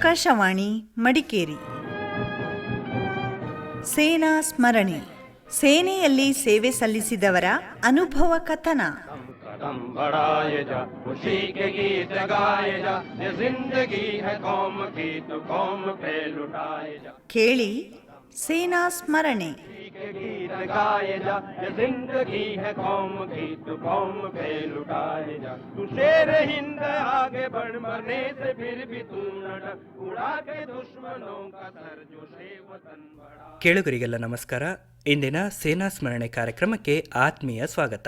ಆಕಾಶವಾಣಿ ಮಡಿಕೇರಿ. ಸೇನಾ ಸ್ಮರಣೆ. ಸೇನೆಯಲ್ಲಿ ಸೇವೆ ಸಲ್ಲಿಸಿದವರ ಅನುಭವ ಕಥನ. ಕೇಳಿ ಸೇನಾ ಸ್ಮರಣೆ. ಕೇಳುಗರಿಗೆಲ್ಲ ನಮಸ್ಕಾರ. ಇಂದಿನ ಸೇನಾ ಸ್ಮರಣೆ ಕಾರ್ಯಕ್ರಮಕ್ಕೆ ಆತ್ಮೀಯ ಸ್ವಾಗತ.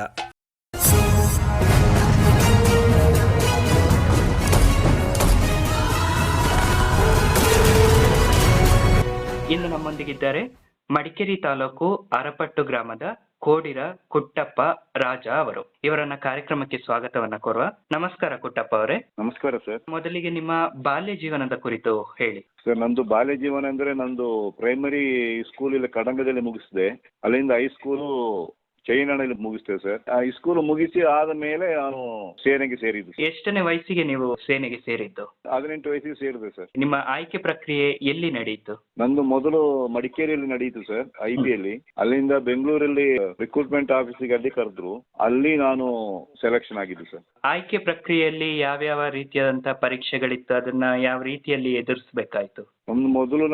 ಇಂದು ನಮ್ಮೊಂದಿಗಿದ್ದಾರೆ ಮಡಿಕೇರಿ ತಾಲೂಕು ಅರಪಟ್ಟು ಗ್ರಾಮದ ಕೋಡಿರ ಕುಟ್ಟಪ್ಪ ರಾಜ ಅವರು. ಇವರನ್ನ ಕಾರ್ಯಕ್ರಮಕ್ಕೆ ಸ್ವಾಗತವನ್ನ ಕೋರುವ. ನಮಸ್ಕಾರ ಕುಟ್ಟಪ್ಪ ಅವರೇ. ನಮಸ್ಕಾರ ಸರ್. ಮೊದಲಿಗೆ ನಿಮ್ಮ ಬಾಲ್ಯ ಜೀವನದ ಕುರಿತು ಹೇಳಿ. ಸರ್, ನಂದು ಬಾಲ್ಯ ಜೀವನ ಅಂದ್ರೆ ನಂದು ಪ್ರೈಮರಿ ಸ್ಕೂಲ್ ಇಲ್ಲಿ ಕಡಂಗದಲ್ಲಿ ಮುಗಿಸಿದೆ. ಅಲ್ಲಿಂದ ಹೈಸ್ಕೂಲು ಚೈನಾಡಲ್ಲಿ ಮುಗಿಸ್ತೇವೆ ಸರ್. ಹೈಸ್ಕೂಲ್ ಮುಗಿಸಿ ಆದ ಮೇಲೆ ನಾನು ಸೇನೆಗೆ ಸೇರಿದ್ದು. ಎಷ್ಟನೇ ವಯಸ್ಸಿಗೆ ನೀವು ಸೇನೆಗೆ ಸೇರಿದ್ದು? 18 ವಯಸ್ಸಿಗೆ ಸೇರಿದೆ ಸರ್. ನಿಮ್ಮ ಆಯ್ಕೆ ಪ್ರಕ್ರಿಯೆ ಎಲ್ಲಿ ನಡೆಯಿತು? ನಂದು ಮೊದಲು ಮಡಿಕೇರಿಯಲ್ಲಿ ನಡೆಯಿತು ಸರ್, IB. ಅಲ್ಲಿಂದ ಬೆಂಗಳೂರಲ್ಲಿ ರಿಕ್ರೂಟ್ಮೆಂಟ್ ಆಫೀಸಿಗೆ ಅಲ್ಲಿ ಕರೆದ್ರು. ಅಲ್ಲಿ ನಾನು ಸೆಲೆಕ್ಷನ್ ಆಗಿದ್ದು ಸರ್. ಆಯ್ಕೆ ಪ್ರಕ್ರಿಯೆಯಲ್ಲಿ ಯಾವ್ಯಾವ ರೀತಿಯಾದಂತಹ ಪರೀಕ್ಷೆಗಳಿತ್ತು? ಅದನ್ನ ಯಾವ ರೀತಿಯಲ್ಲಿ ಎದುರಿಸಬೇಕಾಯ್ತು?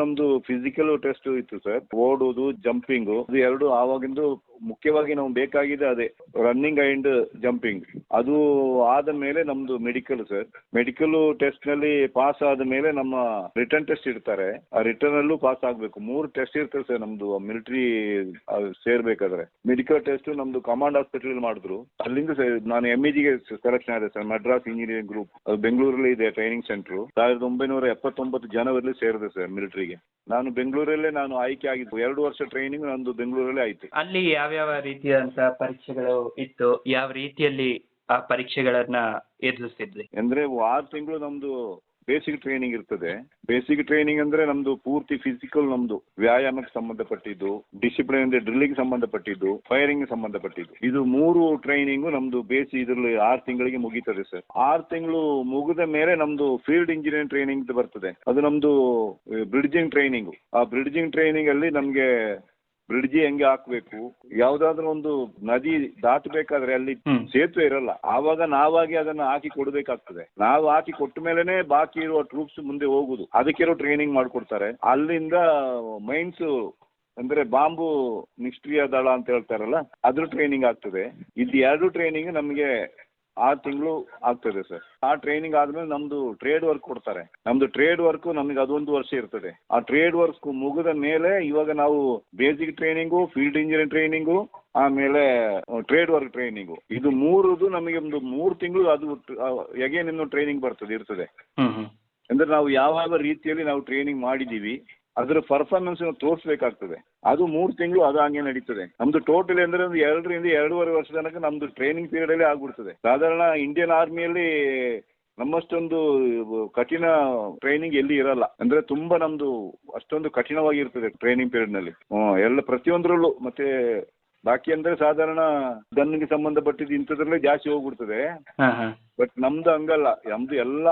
ನಮ್ದು ಫಿಸಿಕಲ್ ಟೆಸ್ಟ್ ಇತ್ತು ಸರ್. ಓಡುವುದು, ಜಂಪಿಂಗ್, ಅದು ಎರಡು ಆವಾಗಿಂದು ಮುಖ್ಯವಾಗಿ ನಾವು ಬೇಕಾಗಿದೆ ಅದೇ ರನ್ನಿಂಗ್ ಅಂಡ್ ಜಂಪಿಂಗ್. ಅದು ಆದ ಮೇಲೆ ನಮ್ದು ಮೆಡಿಕಲ್ ಸರ್. ಮೆಡಿಕಲ್ ಟೆಸ್ಟ್ ನಲ್ಲಿ ಪಾಸ್ ಆದ ಮೇಲೆ ನಮ್ಮ ರಿಟರ್ನ್ ಟೆಸ್ಟ್ ಇಡ್ತಾರೆ. ಆ ರಿಟರ್ನ್ ಅಲ್ಲೂ ಪಾಸ್ ಆಗ್ಬೇಕು. 3 ಟೆಸ್ಟ್ ಇರ್ತದೆ ಸರ್ ನಮ್ದು ಮಿಲಿಟರಿ ಸೇರ್ಬೇಕಾದ್ರೆ. ಮೆಡಿಕಲ್ ಟೆಸ್ಟ್ ನಮ್ದು ಕಮಾಂಡ್ ಹಾಸ್ಪಿಟಲ್ ಮಾಡಿದ್ರು. ಅಲ್ಲಿಂದ ನಾನು MEGಗೆ ಸೆಲೆಕ್ಷನ್ ಆಗಿದೆ ಸರ್. ಮಡ್ರಾಸ್ ಇಂಜಿನಿಯರಿಂಗ್ ಗ್ರೂಪ್, ಅದು ಬೆಂಗಳೂರಲ್ಲಿ ಇದೆ ಟ್ರೈನಿಂಗ್ ಸೆಂಟರ್. 1979 ಜನವರಿಲಿ ಸೇರಿದೆ ಸರ್ ಮಿಲಿಟರಿಗೆ. ನಾನು ಬೆಂಗಳೂರಲ್ಲೇ ನಾನು ಆಯ್ಕೆ ಆಗಿದ್ದು. 2 ವರ್ಷ ಟ್ರೈನಿಂಗ್ ನಂದು ಬೆಂಗಳೂರಲ್ಲೇ ಆಯ್ತು. ಅಲ್ಲಿ ಯಾವ್ಯಾವ ರೀತಿಯಾದಂತಹ ಪರೀಕ್ಷೆಗಳು ಇತ್ತು? ಯಾವ ರೀತಿಯಲ್ಲಿ ಆ ಪರೀಕ್ಷೆಗಳನ್ನ ಎದುರಿಸ್ತಿದ್ವಿ? ಅಂದ್ರೆ 6 ತಿಂಗಳು ನಮ್ದು ಬೇಸಿಕ್ ಟ್ರೈನಿಂಗ್ ಇರ್ತದೆ. ಬೇಸಿಕ್ ಟ್ರೈನಿಂಗ್ ಅಂದ್ರೆ ನಮ್ದು ಪೂರ್ತಿ ಫಿಸಿಕಲ್, ನಮ್ದು ವ್ಯಾಯಾಮಕ್ಕೆ ಸಂಬಂಧಪಟ್ಟಿದ್ದು, ಡಿಸಿಪ್ಲಿನ್ ಅಂದ್ರೆ ಡ್ರಿಲ್ಲಿಗೆ ಸಂಬಂಧಪಟ್ಟಿದ್ದು, ಫೈರಿಂಗ್ ಸಂಬಂಧಪಟ್ಟಿದ್ದು. ಇದು 3 ಟ್ರೈನಿಂಗ್ ನಮ್ದು ಬೇಸಿ ಇದರಲ್ಲಿ 6 ತಿಂಗಳಿಗೆ ಮುಗೀತದೆ ಸರ್. 6 ತಿಂಗಳು ಮುಗಿದ ಮೇಲೆ ನಮ್ದು ಫೀಲ್ಡ್ ಇಂಜಿನಿಯರಿಂಗ್ ಟ್ರೈನಿಂಗ್ ಬರ್ತದೆ. ಅದು ನಮ್ದು ಬ್ರಿಡ್ಜಿಂಗ್ ಟ್ರೈನಿಂಗ್. ಆ ಬ್ರಿಡ್ಜಿಂಗ್ ಟ್ರೈನಿಂಗ್ ಅಲ್ಲಿ ನಮ್ಗೆ ಬ್ರಿಡ್ಜಿ ಹೆಂಗೆ ಹಾಕ್ಬೇಕು, ಯಾವ್ದಾದ್ರು ಒಂದು ನದಿ ದಾಟಬೇಕಾದ್ರೆ ಅಲ್ಲಿ ಸೇತುವೆ ಇರಲ್ಲ, ಆವಾಗ ನಾವಾಗಿ ಅದನ್ನ ಹಾಕಿ ಕೊಡ್ಬೇಕಾಗ್ತದೆ. ನಾವು ಹಾಕಿ ಕೊಟ್ಟ ಮೇಲೆನೆ ಬಾಕಿ ಇರುವ ಟ್ರೂಪ್ಸ್ ಮುಂದೆ ಹೋಗುದು. ಅದಕ್ಕಿರೋ ಟ್ರೈನಿಂಗ್ ಮಾಡ್ಕೊಡ್ತಾರೆ. ಅಲ್ಲಿಂದ ಮೈನ್ಸ್ ಅಂದ್ರೆ ಬಾಂಬು ನಿಷ್ಕ್ರಿಯ ದಳ ಅಂತ ಹೇಳ್ತಾರಲ್ಲ, ಅದ್ರ ಟ್ರೈನಿಂಗ್ ಆಗ್ತದೆ. ಇದು 2 ಟ್ರೈನಿಂಗ್ ನಮ್ಗೆ 6 ತಿಂಗಳು ಆಗ್ತದೆ ಸರ್. ಆ ಟ್ರೈನಿಂಗ್ ಆದ್ಮೇಲೆ ನಮ್ದು ಟ್ರೇಡ್ ವರ್ಕ್ ಕೊಡ್ತಾರೆ. ನಮ್ದು ಟ್ರೇಡ್ ವರ್ಕ್ ನಮಗೆ ಅದೊಂದು ವರ್ಷ ಇರ್ತದೆ. ಆ ಟ್ರೇಡ್ ವರ್ಕ್ ಮುಗಿದ ಮೇಲೆ ಇವಾಗ ನಾವು basic training, field engineering training, ಆಮೇಲೆ ಟ್ರೇಡ್ ವರ್ಕ್ ಟ್ರೈನಿಂಗು, ಇದು 3 ನಮಗೆ ಒಂದು 3 ತಿಂಗಳು ಅದು ಎಗೇನ್ ಇನ್ನು ಟ್ರೈನಿಂಗ್ ಇರ್ತದೆ. ಅಂದ್ರೆ ನಾವು ಯಾವ ರೀತಿಯಲ್ಲಿ ನಾವು ಟ್ರೈನಿಂಗ್ ಮಾಡಿದೀವಿ ಅದರ ಪರ್ಫಾರ್ಮೆನ್ಸ್ ತೋರಿಸಬೇಕಾಗ್ತದೆ. ಅದು 3 ತಿಂಗಳು ಅದು ಹಂಗೆ ನಡೀತದೆ. ನಮ್ದು ಟೋಟಲ್ ಅಂದ್ರೆ ಒಂದು 2 ರಿಂದ 2.5 ವರ್ಷ ತನಕ ನಮ್ದು ಟ್ರೈನಿಂಗ್ ಪೀರಿಯಡ್ ಅಲ್ಲಿ ಆಗ್ಬಿಡ್ತದೆ. ಸಾಧಾರಣ ಇಂಡಿಯನ್ ಆರ್ಮಿಯಲ್ಲಿ ನಮ್ಮಷ್ಟೊಂದು ಕಠಿಣ ಟ್ರೈನಿಂಗ್ ಎಲ್ಲಿ ಇರಲ್ಲ. ಅಂದ್ರೆ ತುಂಬಾ ನಮ್ದು ಅಷ್ಟೊಂದು ಕಠಿಣವಾಗಿರ್ತದೆ ಟ್ರೈನಿಂಗ್ ಪೀರಿಯಡ್ ನಲ್ಲಿ. ಎಲ್ಲ ಪ್ರತಿಯೊಂದರಲ್ಲೂ. ಮತ್ತೆ ಬಾಕಿ ಅಂದ್ರೆ ಸಾಧಾರಣ ಗನ್ಗೆ ಸಂಬಂಧಪಟ್ಟಿದ್ದು ಇಂಥದ್ರಲ್ಲೇ ಜಾಸ್ತಿ ಹೋಗ್ಬಿಡ್ತದೆ. ಬಟ್ ನಮ್ದು ಹಂಗಲ್ಲ. ನಮ್ದು ಎಲ್ಲ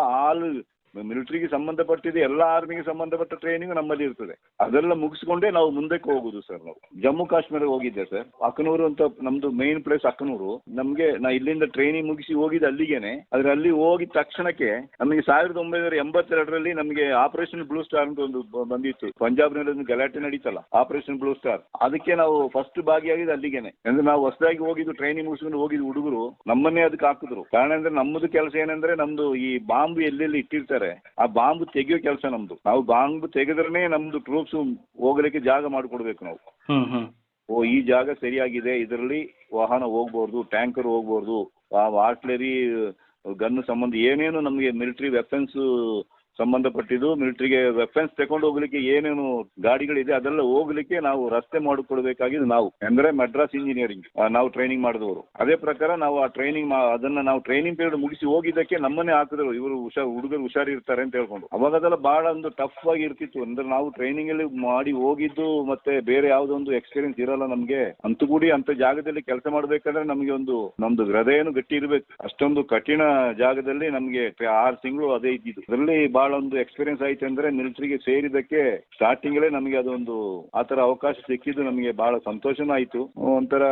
ಮಿಲಿಟರಿಗೆ ಸಂಬಂಧಪಟ್ಟಿದ್ದು ಎಲ್ಲ ಆರ್ಮಿಗೆ ಸಂಬಂಧಪಟ್ಟ ಟ್ರೈನಿಂಗ್ ನಮ್ಮಲ್ಲಿ ಇರ್ತದೆ. ಅದೆಲ್ಲ ಮುಗಿಸ್ಕೊಂಡೇ ನಾವು ಮುಂದಕ್ಕೆ ಹೋಗುದು ಸರ್. ನಾವು ಜಮ್ಮು ಕಾಶ್ಮೀರ ಹೋಗಿದ್ದೆ ಸರ್. ಅಖನೂರು ಅಂತ ನಮ್ದು ಮೇನ್ ಪ್ಲೇಸ್ ಅಖನೂರು. ನಮ್ಗೆ ನಾ ಇಲ್ಲಿಂದ ಟ್ರೈನಿಂಗ್ ಮುಗಿಸಿ ಹೋಗಿದ್ದು ಅಲ್ಲಿಗೇನೆ. ಆದ್ರೆ ಅಲ್ಲಿ ಹೋಗಿದ ತಕ್ಷಣಕ್ಕೆ ನಮಗೆ 1982ರಲ್ಲಿ ನಮಗೆ ಆಪರೇಷನ್ ಬ್ಲೂ ಸ್ಟಾರ್ ಅಂತ ಒಂದು ಬಂದಿತ್ತು. ಪಂಜಾಬ್ನಲ್ಲಿ ಒಂದು ಗಲಾಟೆ ನಡೀತಲ್ಲ, ಆಪರೇಷನ್ ಬ್ಲೂ ಸ್ಟಾರ್. ಅದಕ್ಕೆ ನಾವು ಫಸ್ಟ್ ಭಾಗಿಯಾಗಿದ್ದು ಅಲ್ಲಿಗೇನೆ. ಅಂದ್ರೆ ನಾವು ಹೊಸದಾಗಿ ಹೋಗಿದ್ದು, ಟ್ರೈನಿಂಗ್ ಮುಗಿಸ್ಕೊಂಡು ಹೋಗಿದ್ದು ಹುಡುಗರು ನಮ್ಮನ್ನೇ ಅದಕ್ಕೆ ಹಾಕಿದ್ರು. ಕಾರಣ ಅಂದ್ರೆ ನಮ್ಮದು ಕೆಲಸ ಏನಂದ್ರೆ ನಮ್ದು ಈ ಬಾಂಬು ಎಲ್ಲೆಲ್ಲಿ ಇಟ್ಟಿರ್ತಾರೆ ಆ ಬಾಂಬು ತೆಗೆಯೋ ಕೆಲಸ ನಮ್ದು. ನಾವು ಬಾಂಬು ತೆಗೆದ್ರೆ ನಮ್ದು ಟ್ರೂಪ್ಸ್ ಹೋಗ್ಲಿಕ್ಕೆ ಜಾಗ ಮಾಡಿಕೊಡ್ಬೇಕು ನಾವು. ಈ ಜಾಗ ಸರಿಯಾಗಿದೆ, ಇದರಲ್ಲಿ ವಾಹನ ಹೋಗ್ಬಾರ್ದು, ಟ್ಯಾಂಕರ್ ಹೋಗ್ಬಾರ್ದು, ಆರ್ಟಿಲರಿ ಗನ್ ಸಂಬಂಧ ಏನೇನು ನಮಗೆ ಮಿಲಿಟರಿ ವೆಪನ್ಸ್ ಸಂಬಂಧಪಟ್ಟಿದ್ದು, ಮಿಲಿಟರಿಗೆ ವೆಪನ್ಸ್ ತಗೊಂಡು ಹೋಗ್ಲಿಕ್ಕೆ ಏನೇನು ಗಾಡಿಗಳಿದೆ ಅದೆಲ್ಲ ಹೋಗ್ಲಿಕ್ಕೆ ನಾವು ರಸ್ತೆ ಮಾಡಿಕೊಡ್ಬೇಕಾಗಿದ್ದು ನಾವು. ಅಂದ್ರೆ ಮಡ್ರಾಸ್ ಇಂಜಿನಿಯರಿಂಗ್ ನಾವು ಟ್ರೈನಿಂಗ್ ಮಾಡಿದವರು. ಅದೇ ಪ್ರಕಾರ ನಾವು ಆ ಟ್ರೈನಿಂಗ್ ಅದನ್ನ ನಾವು ಟ್ರೈನಿಂಗ್ ಪೀರಿಯಡ್ ಮುಗಿಸಿ ಹೋಗಿದ್ದಕ್ಕೆ ನಮ್ಮನ್ನೇ ಹಾಕಿದ್ರು. ಇವರು ಹುಡುಗರು ಹುಷಾರಿರ್ತಾರೆ ಅಂತ ಹೇಳ್ಕೊಂಡು. ಅವಾಗ ಅದೆಲ್ಲ ಬಹಳ ಒಂದು ಟಫ್ ಆಗಿ ಇರ್ತಿತ್ತು. ಅಂದ್ರೆ ನಾವು ಟ್ರೈನಿಂಗ್ ಅಲ್ಲಿ ಮಾಡಿ ಹೋಗಿದ್ದು ಮತ್ತೆ ಬೇರೆ ಯಾವುದೋ ಒಂದು ಎಕ್ಸ್ಪೀರಿಯನ್ಸ್ ಇರಲ್ಲ ನಮ್ಗೆ. ಅಂತೂ ಕೂಡಿ ಅಂತ ಜಾಗದಲ್ಲಿ ಕೆಲಸ ಮಾಡ್ಬೇಕಾದ್ರೆ ನಮ್ಗೆ ಒಂದು ನಮ್ದು ಹೃದಯನು ಗಟ್ಟಿ ಇರ್ಬೇಕು. ಅಷ್ಟೊಂದು ಕಠಿಣ ಜಾಗದಲ್ಲಿ ನಮ್ಗೆ 6 ತಿಂಗಳು ಅದೇ ಇದ್ದಿದ್ದು. ಅದರಲ್ಲಿ ಬಹಳ ಒಂದು ಎಕ್ಸ್ಪೀರಿಯನ್ಸ್ ಆಯ್ತು ಅಂದ್ರೆ ಮಿಲಿಟರಿಗೆ ಸೇರಿದಕ್ಕೆ ಸ್ಟಾರ್ಟಿಂಗಲ್ಲೇ ನಮಗೆ ಅದೊಂದು ಆತರ ಅವಕಾಶ ಸಿಕ್ಕಿದ್ದು ನಮಗೆ ಬಹಳ ಸಂತೋಷನೂ ಆಯ್ತು, ಒಂಥರ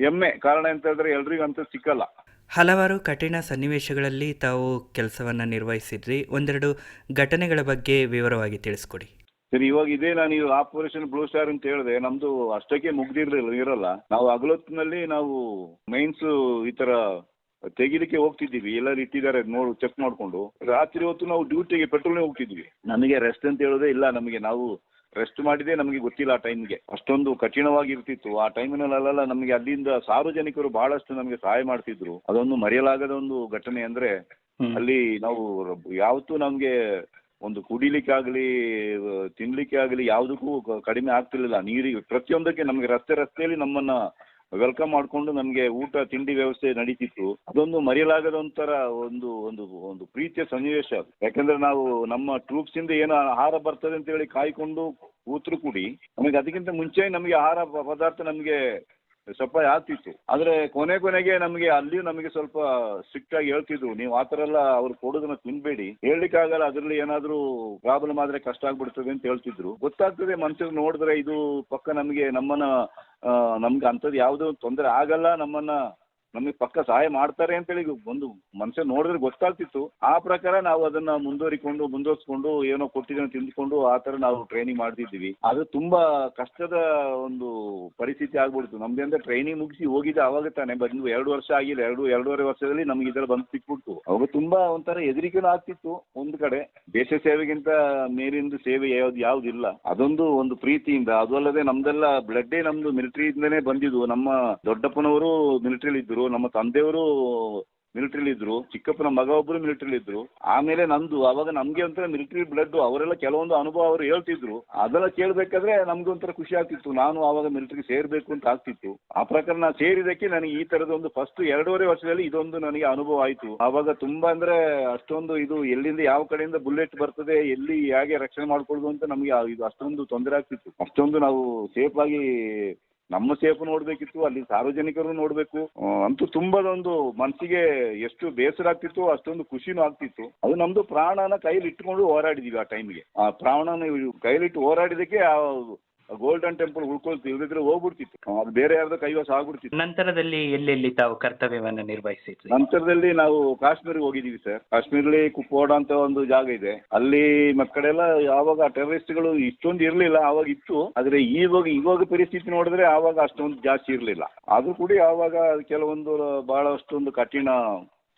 ಹೆಮ್ಮೆ. ಕಾರಣ ಎಂತ ಹೇಳಿದ್ರೆ ಎಲ್ರಿಗೂ ಅಂತ ಸಿಕ್ಕಲ್ಲ. ಹಲವಾರು ಕಠಿಣ ಸನ್ನಿವೇಶಗಳಲ್ಲಿ ತಾವು ಕೆಲಸವನ್ನು ನಿರ್ವಹಿಸಿದ್ರಿ. ಒಂದೆರಡು ಘಟನೆಗಳ ಬಗ್ಗೆ ವಿವರವಾಗಿ ತಿಳಿಸ್ಕೊಡಿ. ಸರಿ, ಇವಾಗ ಇದೇ ನಾನು ಈ ಆಪರೇಷನ್ ಬ್ಲೂ ಸ್ಟಾರ್ ಅಂತ ಹೇಳಿದೆ, ನಮ್ದು ಅಷ್ಟಕ್ಕೆ ಇರಲ್ಲ. ನಾವು ಹಗಲೊತ್ತಿನಲ್ಲಿ ನಾವು ಮೈನ್ಸ್ ಈ ತರ ತೆಗಿಲಿಕ್ಕೆ ಹೋಗ್ತಿದ್ದೀವಿ, ಎಲ್ಲರೂ ಇಟ್ಟಿದ್ದಾರೆ ಚೆಕ್ ಮಾಡ್ಕೊಂಡು. ರಾತ್ರಿ ಹೊತ್ತು ನಾವು ಡ್ಯೂಟಿಗೆ ಪೆಟ್ರೋಲ್ಗೆ ಹೋಗ್ತಿದ್ವಿ. ನಮಗೆ ರೆಸ್ಟ್ ಅಂತ ಹೇಳೋದೇ ಇಲ್ಲ. ನಾವು ರೆಸ್ಟ್ ಮಾಡಿದೆ ನಮಗೆ ಗೊತ್ತಿಲ್ಲ. ಆ ಟೈಮ್ಗೆ ಅಷ್ಟೊಂದು ಕಠಿಣವಾಗಿರ್ತಿತ್ತು. ಆ ಟೈಮಿನಲ್ಲೆಲ್ಲ ನಮಗೆ ಅಲ್ಲಿಂದ ಸಾರ್ವಜನಿಕರು ಬಹಳಷ್ಟು ನಮಗೆ ಸಹಾಯ ಮಾಡ್ತಿದ್ರು. ಅದೊಂದು ಮರೆಯಲಾಗದ ಒಂದು ಘಟನೆ. ಅಂದ್ರೆ ಅಲ್ಲಿ ನಾವು ಯಾವತ್ತೂ ನಮ್ಗೆ ಒಂದು ಕುಡಿಲಿಕ್ಕೆ ಆಗಲಿ ತಿನ್ಲಿಕ್ಕೆ ಆಗಲಿ ಯಾವುದಕ್ಕೂ ಕಡಿಮೆ ಆಗ್ತಿರ್ಲಿಲ್ಲ. ನೀರಿಗೆ ಪ್ರತಿಯೊಂದಕ್ಕೆ ನಮಗೆ ರಸ್ತೆಯಲ್ಲಿ ನಮ್ಮನ್ನ ವೆಲ್ಕಮ್ ಮಾಡ್ಕೊಂಡು ನಮಗೆ ಊಟ ತಿಂಡಿ ವ್ಯವಸ್ಥೆ ನಡೀತಿತ್ತು. ಅದೊಂದು ಮರೆಯಲಾಗದ ಒಂಥರ ಒಂದು ಒಂದು ಒಂದು ಪ್ರೀತಿಯ ಸನ್ನಿವೇಶ ಅದು. ಯಾಕಂದ್ರೆ ನಾವು ನಮ್ಮ ಟ್ರೂಪ್ಸ್ ಇಂದ ಏನೋ ಆಹಾರ ಬರ್ತದೆ ಅಂತ ಹೇಳಿ ಕಾಯ್ಕೊಂಡು ಕೂತ್ರು ಕೂಡಿ ನಮಗೆ ಅದಕ್ಕಿಂತ ಮುಂಚೆ ನಮಗೆ ಆಹಾರ ಪದಾರ್ಥ ನಮಗೆ ಸಪ್ಲೈ ಆಗ್ತಿತ್ತು. ಆದ್ರೆ ಕೊನೆಗೆ ನಮಗೆ ಸ್ವಲ್ಪ ಸ್ಟ್ರಿಕ್ಟ್ ಆಗಿ ಹೇಳ್ತಿದ್ರು, ನೀವು ಆ ತರ ಎಲ್ಲ ಅವ್ರು ಕೊಡೋದನ್ನ ತಿನ್ಬೇಡಿ, ಹೇಳ್ಲಿಕ್ಕೆ ಆಗಲ್ಲ, ಅದ್ರಲ್ಲಿ ಏನಾದ್ರೂ ಪ್ರಾಬ್ಲಮ್ ಆದ್ರೆ ಕಷ್ಟ ಆಗ್ಬಿಡ್ತದೆ ಅಂತ ಹೇಳ್ತಿದ್ರು. ಗೊತ್ತಾಗ್ತದೆ ಮನುಷ್ಯರು ನೋಡಿದ್ರೆ ಇದು ಪಕ್ಕ ನಮ್ಗೆ ಅಂಥದ್ದು ಯಾವುದೋ ತೊಂದರೆ ಆಗಲ್ಲ, ನಮಗೆ ಪಕ್ಕ ಸಹಾಯ ಮಾಡ್ತಾರೆ ಅಂತೇಳಿ ಒಂದು ಮನುಷ್ಯ ನೋಡಿದ್ರೆ ಗೊತ್ತಾಗ್ತಿತ್ತು. ಆ ಪ್ರಕಾರ ನಾವು ಅದನ್ನ ಮುಂದುವರಿಸ್ಕೊಂಡು ಏನೋ ಕೊಟ್ಟಿದ್ದನ್ನು ತಿಂದ್ಕೊಂಡು ಆ ತರ ನಾವು ಟ್ರೈನಿಂಗ್ ಮಾಡ್ತಿದ್ವಿ. ಅದು ತುಂಬಾ ಕಷ್ಟದ ಒಂದು ಪರಿಸ್ಥಿತಿ ಆಗ್ಬಿಡ್ತು ನಮ್ದು. ಅಂದ್ರೆ ಟ್ರೈನಿಂಗ್ ಮುಗಿಸಿ ಹೋಗಿದ್ದೆ ಅವಾಗ ತಾನೆ, ಬಂದು 2 ವರ್ಷ ಆಗಿಲ್ಲ, 2.5 ವರ್ಷದಲ್ಲಿ ನಮ್ಗೆ ಇದೆಲ್ಲ ಬಂದು ಸಿಕ್ಬಿಡ್ತು. ಅವಾಗ ತುಂಬಾ ಒಂಥರ ಹೆದರಿಕೆನೂ ಆಗ್ತಿತ್ತು. ಒಂದು ಕಡೆ ದೇಶ ಸೇವೆಗಿಂತ ಮೇಲಿಂದ ಸೇವೆ ಯಾವ್ದಿಲ್ಲ, ಅದೊಂದು ಒಂದು ಪ್ರೀತಿಯಿಂದ. ಅದು ಅಲ್ಲದೆ ನಮ್ದೆಲ್ಲ ಬ್ಲಡ್ಡೇ ನಮ್ದು ಮಿಲಿಟರಿಯಿಂದನೇ ಬಂದಿದ್ದು. ನಮ್ಮ ದೊಡ್ಡಪ್ಪನವರು ಮಿಲಿಟರಿಲಿ ಇದ್ರು, ನಮ್ಮ ತಂದೆಯವರು ಮಿಲಿಟರಿಲಿ ಇದ್ರು, ಚಿಕ್ಕಪ್ಪನ ಮಗ ಒಬ್ರು ಮಿಲಿಟರಿಲಿ ಇದ್ರು. ಆಮೇಲೆ ಅವಾಗ ನಮ್ಗೆ ಒಂಥರ ಮಿಲಿಟರಿ ಬ್ಲಡ್. ಅವರೆಲ್ಲ ಕೆಲವೊಂದು ಅನುಭವ ಅವರು ಹೇಳ್ತಿದ್ರು, ಅದೆಲ್ಲ ಕೇಳ್ಬೇಕಾದ್ರೆ ನಮ್ಗೆ ಒಂಥರ ಖುಷಿ ಆಗ್ತಿತ್ತು. ನಾನು ಆವಾಗ ಮಿಲಿಟರಿಗೆ ಸೇರ್ಬೇಕು ಅಂತ ಆಗ್ತಿತ್ತು. ಆ ಪ್ರಕಾರ ನಾನು ಸೇರಿದಕ್ಕೆ ನನಗೆ ಈ ತರದ ಒಂದು ಫಸ್ಟ್ 2.5 ವರ್ಷದಲ್ಲಿ ಇದೊಂದು ನನಗೆ ಅನುಭವ ಆಯ್ತು. ಆವಾಗ ತುಂಬಾ ಅಂದ್ರೆ ಅಷ್ಟೊಂದು ಇದು ಎಲ್ಲಿಂದ ಯಾವ ಕಡೆಯಿಂದ ಬುಲೆಟ್ ಬರ್ತದೆ, ಎಲ್ಲಿ ಹೇಗೆ ರಕ್ಷಣೆ ಮಾಡ್ಕೊಳ್ಳೋದು ಅಂತ ನಮ್ಗೆ ಇದು ಅಷ್ಟೊಂದು ತೊಂದರೆ ಆಗ್ತಿತ್ತು. ಅಷ್ಟೊಂದು ನಾವು ಸೇಫ್ ಆಗಿ ನಮ್ಮ ಸೇಫ್ ನೋಡ್ಬೇಕಿತ್ತು, ಅಲ್ಲಿ ಸಾರ್ವಜನಿಕರು ನೋಡ್ಬೇಕು. ಅಂತೂ ತುಂಬಾ ಒಂದು ಮನಸ್ಸಿಗೆ ಎಷ್ಟು ಬೇಸರ ಆಗ್ತಿತ್ತು, ಅಷ್ಟೊಂದು ಖುಷಿನೂ ಆಗ್ತಿತ್ತು. ಅದು ನಮ್ದು ಪ್ರಾಣನ ಕೈಲಿ ಇಟ್ಕೊಂಡು ಹೋರಾಡಿದೀವಿ. ಆ ಟೈಮ್ಗೆ ಆ ಪ್ರಾಣನ ಕೈಲಿಟ್ಟು ಹೋರಾಡಿದಕ್ಕೆ ಆ ಗೋಲ್ಡನ್ ಟೆಂಪಲ್ ಉಳ್ಕೊಳ್ತೀವಿ, ಇಲ್ಲದಿದ್ರೆ ಹೋಗ್ಬಿಡ್ತಿತ್ತು, ಅದು ಬೇರೆ ಯಾರ್ದೋ ಕೈವಶ ಆಗ್ಬಿಡ್ತಿತ್ತು. ನಂತರದಲ್ಲಿ ಎಲ್ಲೆಲ್ಲಿ ತಾವು ಕರ್ತವ್ಯವನ್ನು ನಿರ್ವಹಿಸಿದ್ರಿ? ನಂತರದಲ್ಲಿ ನಾವು ಕಾಶ್ಮೀರಿಗೆ ಹೋಗಿದ್ದೀವಿ ಸರ್. ಕಾಶ್ಮೀರಲ್ಲಿ ಕುಪ್ವಾಡ ಅಂತ ಒಂದು ಜಾಗ ಇದೆ. ಅಲ್ಲಿ ಮಕ್ಕಳೆಲ್ಲ ಆವಾಗ ಟೆರರಿಸ್ಟ್ಗಳು ಇಷ್ಟೊಂದು ಇರ್ಲಿಲ್ಲ, ಆವಾಗ ಇತ್ತು. ಆದ್ರೆ ಇವಾಗ ಪರಿಸ್ಥಿತಿ ನೋಡಿದ್ರೆ ಆವಾಗ ಅಷ್ಟೊಂದು ಜಾಸ್ತಿ ಇರ್ಲಿಲ್ಲ. ಆದ್ರೂ ಕೂಡ ಆವಾಗ ಕೆಲವೊಂದು ಬಹಳಷ್ಟೊಂದು ಕಠಿಣ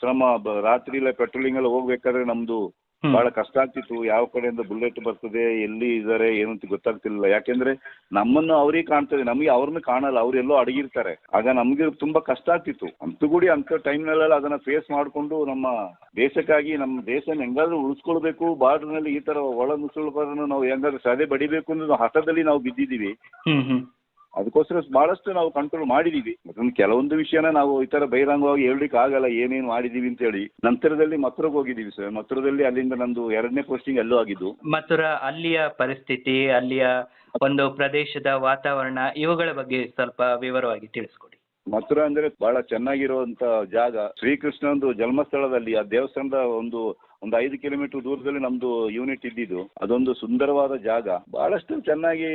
ಶ್ರಮ. ರಾತ್ರಿ ಎಲ್ಲ ಪೆಟ್ರೋಲಿಂಗ್ ಎಲ್ಲ ಹೋಗ್ಬೇಕಾದ್ರೆ ನಮ್ದು ಬಹಳ ಕಷ್ಟ ಆಗ್ತಿತ್ತು. ಯಾವ ಕಡೆಯಿಂದ ಬುಲೆಟ್ ಬರ್ತದೆ, ಎಲ್ಲಿ ಇದಾರೆ ಏನು ಅಂತ ಗೊತ್ತಾಗ್ತಿರ್ಲಿಲ್ಲ. ಯಾಕೆಂದ್ರೆ ನಮ್ಮನ್ನು ಅವ್ರಿಗೆ ಕಾಣ್ತದೆ, ನಮಗೆ ಅವ್ರನ್ನ ಕಾಣಲ್ಲ, ಅವ್ರೆಲ್ಲೋ ಅಡಗಿರ್ತಾರೆ. ಆಗ ನಮ್ಗೆ ತುಂಬಾ ಕಷ್ಟ ಆಗ್ತಿತ್ತು. ಅಂತೂ ಕೂಡಿ ಅಂತ ಟೈಮ್ನಲ್ಲೆಲ್ಲ ಅದನ್ನ ಫೇಸ್ ಮಾಡ್ಕೊಂಡು ನಮ್ಮ ದೇಶಕ್ಕಾಗಿ ನಮ್ಮ ದೇಶನ ಹೆಂಗಾದ್ರೂ ಉಳಿಸ್ಕೊಳ್ಬೇಕು, ಬಾರ್ಡರ್ ನಲ್ಲಿ ಈ ತರ ಒಳ ನುಸುಳುಗಳನ್ನು ನಾವು ಹೆಂಗಾದ್ರೂ ಸದೆ ಬಡಿಬೇಕು ಅನ್ನೋ ಹಠದಲ್ಲಿ ನಾವು ಬಿದ್ದಿದ್ದೀವಿ. ಅದಕ್ಕೋಸ್ಕರ ಬಹಳಷ್ಟು ನಾವು ಕಂಟ್ರೋಲ್ ಮಾಡಿದೀವಿ. ಅದೊಂದು ಕೆಲವೊಂದು ವಿಷಯನ ನಾವು ಈ ತರ ಬಹಿರಂಗವಾಗಿ ಹೇಳ್ಲಿಕ್ಕೆ ಆಗಲ್ಲ ಏನೇನು ಮಾಡಿದೀವಿ ಅಂತ ಹೇಳಿ. ನಂತರದಲ್ಲಿ ಮಥುರಾಗೆ ಹೋಗಿದ್ದೀವಿ ಸರ್. ಮಥುರಾದಲ್ಲಿ ಅಲ್ಲಿಂದ ನಂದು 2ನೇ ಪೋಸ್ಟಿಂಗ್ ಅಲ್ಲೂ ಆಗಿದ್ದು. ಮಥುರಾ, ಅಲ್ಲಿಯ ಪರಿಸ್ಥಿತಿ, ಅಲ್ಲಿಯ ಒಂದು ಪ್ರದೇಶದ ವಾತಾವರಣ, ಇವುಗಳ ಬಗ್ಗೆ ಸ್ವಲ್ಪ ವಿವರವಾಗಿ ತಿಳಿಸ್ಕೊಡಿ. ಮಥುರಾ ಅಂದ್ರೆ ಬಹಳ ಚೆನ್ನಾಗಿರುವಂತ ಜಾಗ. ಶ್ರೀಕೃಷ್ಣಂದು ಜನ್ಮಸ್ಥಳದಲ್ಲಿ ಆ ದೇವಸ್ಥಾನದ ಒಂದು 5 ಕಿಲೋಮೀಟರ್ ದೂರದಲ್ಲಿ ನಮ್ದು ಯೂನಿಟ್ ಇದ್ದಿದ್ದು. ಅದೊಂದು ಸುಂದರವಾದ ಜಾಗ. ಬಹಳಷ್ಟು ಚೆನ್ನಾಗಿ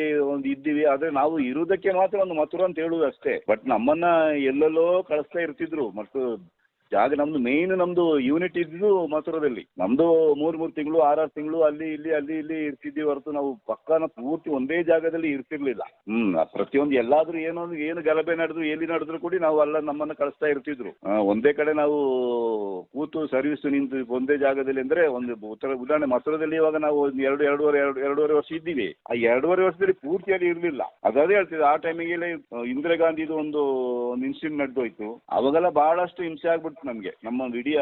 ಇದ್ದೀವಿ. ಆದ್ರೆ ನಾವು ಇರುವುದಕ್ಕೆ ಮಾತ್ರ ಒಂದು ಮಥುರಾ ಅಂತ ಹೇಳುವುದು ಅಷ್ಟೇ. ಬಟ್ ನಮ್ಮನ್ನ ಎಲ್ಲೆಲ್ಲೋ ಕಳಿಸ್ತಾ ಇರ್ತಿದ್ರು. ಮತ್ತು ಜಾಗ ನಮ್ದು ಮೇನ್ ನಮ್ದು ಯೂನಿಟ್ ಇದ್ದು ಮಥುರಾದಲ್ಲಿ. ನಮ್ದು 3 ತಿಂಗಳು 6 ತಿಂಗಳು ಅಲ್ಲಿ ಇಲ್ಲಿ ಇರ್ತಿದ್ದೀವಿ ಹೊರತು ನಾವು ಪಕ್ಕನ ಪೂರ್ತಿ ಒಂದೇ ಜಾಗದಲ್ಲಿ ಇರ್ತಿರ್ಲಿಲ್ಲ. ಪ್ರತಿಯೊಂದು ಎಲ್ಲಾದ್ರೂ ಏನು ಗಲಭೆ ನಡೆದ್ರು ಎಲ್ಲಿ ನಡೆದ್ರು ಕೂಡ ನಾವು ಅಲ್ಲ ನಮ್ಮನ್ನ ಕಳಿಸ್ತಾ ಇರ್ತಿದ್ರು. ಒಂದೇ ಕಡೆ ನಾವು ಕೂತು ಸರ್ವಿಸ್ ನಿಂತು ಒಂದೇ ಜಾಗದಲ್ಲಿ ಅಂದ್ರೆ ಉದಾಹರಣೆ ಮಥುರಾದಲ್ಲಿ ಇವಾಗ ನಾವು ಒಂದು 2.5 ವರ್ಷ ಇದ್ದೀವಿ. ಆ 2.5 ವರ್ಷದಲ್ಲಿ ಪೂರ್ತಿಯಾಗಿ ಇರ್ಲಿಲ್ಲ. ಅದೇ ಹೇಳ್ತಿದ್ದೆ. ಆ ಟೈಮಿಗೆ ಇಂದಿರಾ ಗಾಂಧಿದು ಒಂದು ಇನ್ಸಿಡೆಂಟ್ ನಡೆದೋಯ್ತು. ಅವಾಗೆಲ್ಲ ಬಹಳಷ್ಟು ಹಿಂಸೆ ಆಗ್ಬಿಡ್ತು ನಮ್ಗೆ. ನಮ್ಮ ಇಡೀ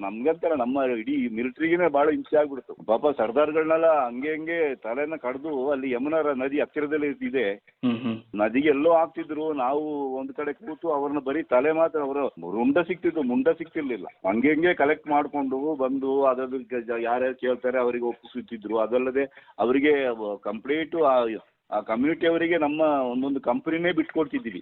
ನಮ್ಗಂತಲ್ಲ, ನಮ್ಮ ಇಡೀ ಮಿಲಿಟರಿಗಿನೇ ಬಹಳ ಹಿಂಸೆ ಆಗ್ಬಿಡ್ತು. ಪಾಪ ಸರ್ದಾರ್ಗಳನ್ನೆಲ್ಲ ಹಂಗೆ ತಲೆನ ಕಡ್ದು ಅಲ್ಲಿ ಯಮುನಾ ನದಿ ಹತ್ತಿರದಲ್ಲಿ ಇದೆ, ನದಿಗೆ ಎಲ್ಲೋ ಹಾಕ್ತಿದ್ರು. ನಾವು ಒಂದ್ ಕಡೆ ಕೂತು ಅವ್ರನ್ನ ಬರೀ ತಲೆ ಮಾತ್ರ, ಅವರ ಮುಂಡ ಸಿಕ್ತಿರ್ಲಿಲ್ಲ. ಹಂಗೆ ಕಲೆಕ್ಟ್ ಮಾಡ್ಕೊಂಡು ಬಂದು ಅದ್ರ ಯಾರ್ಯಾರು ಕೇಳ್ತಾರೆ ಅವರಿಗೆ ಒಪ್ಪಿಸುತ್ತಿದ್ರು. ಅದಲ್ಲದೆ ಅವರಿಗೆ ಕಂಪ್ಲೀಟ್ ಆ ಕಮ್ಯುನಿಟಿ ಅವರಿಗೆ ನಮ್ಮ ಒಂದೊಂದು ಕಂಪನಿನೇ ಬಿಟ್ಕೊಡ್ತಿದ್ದೀವಿ.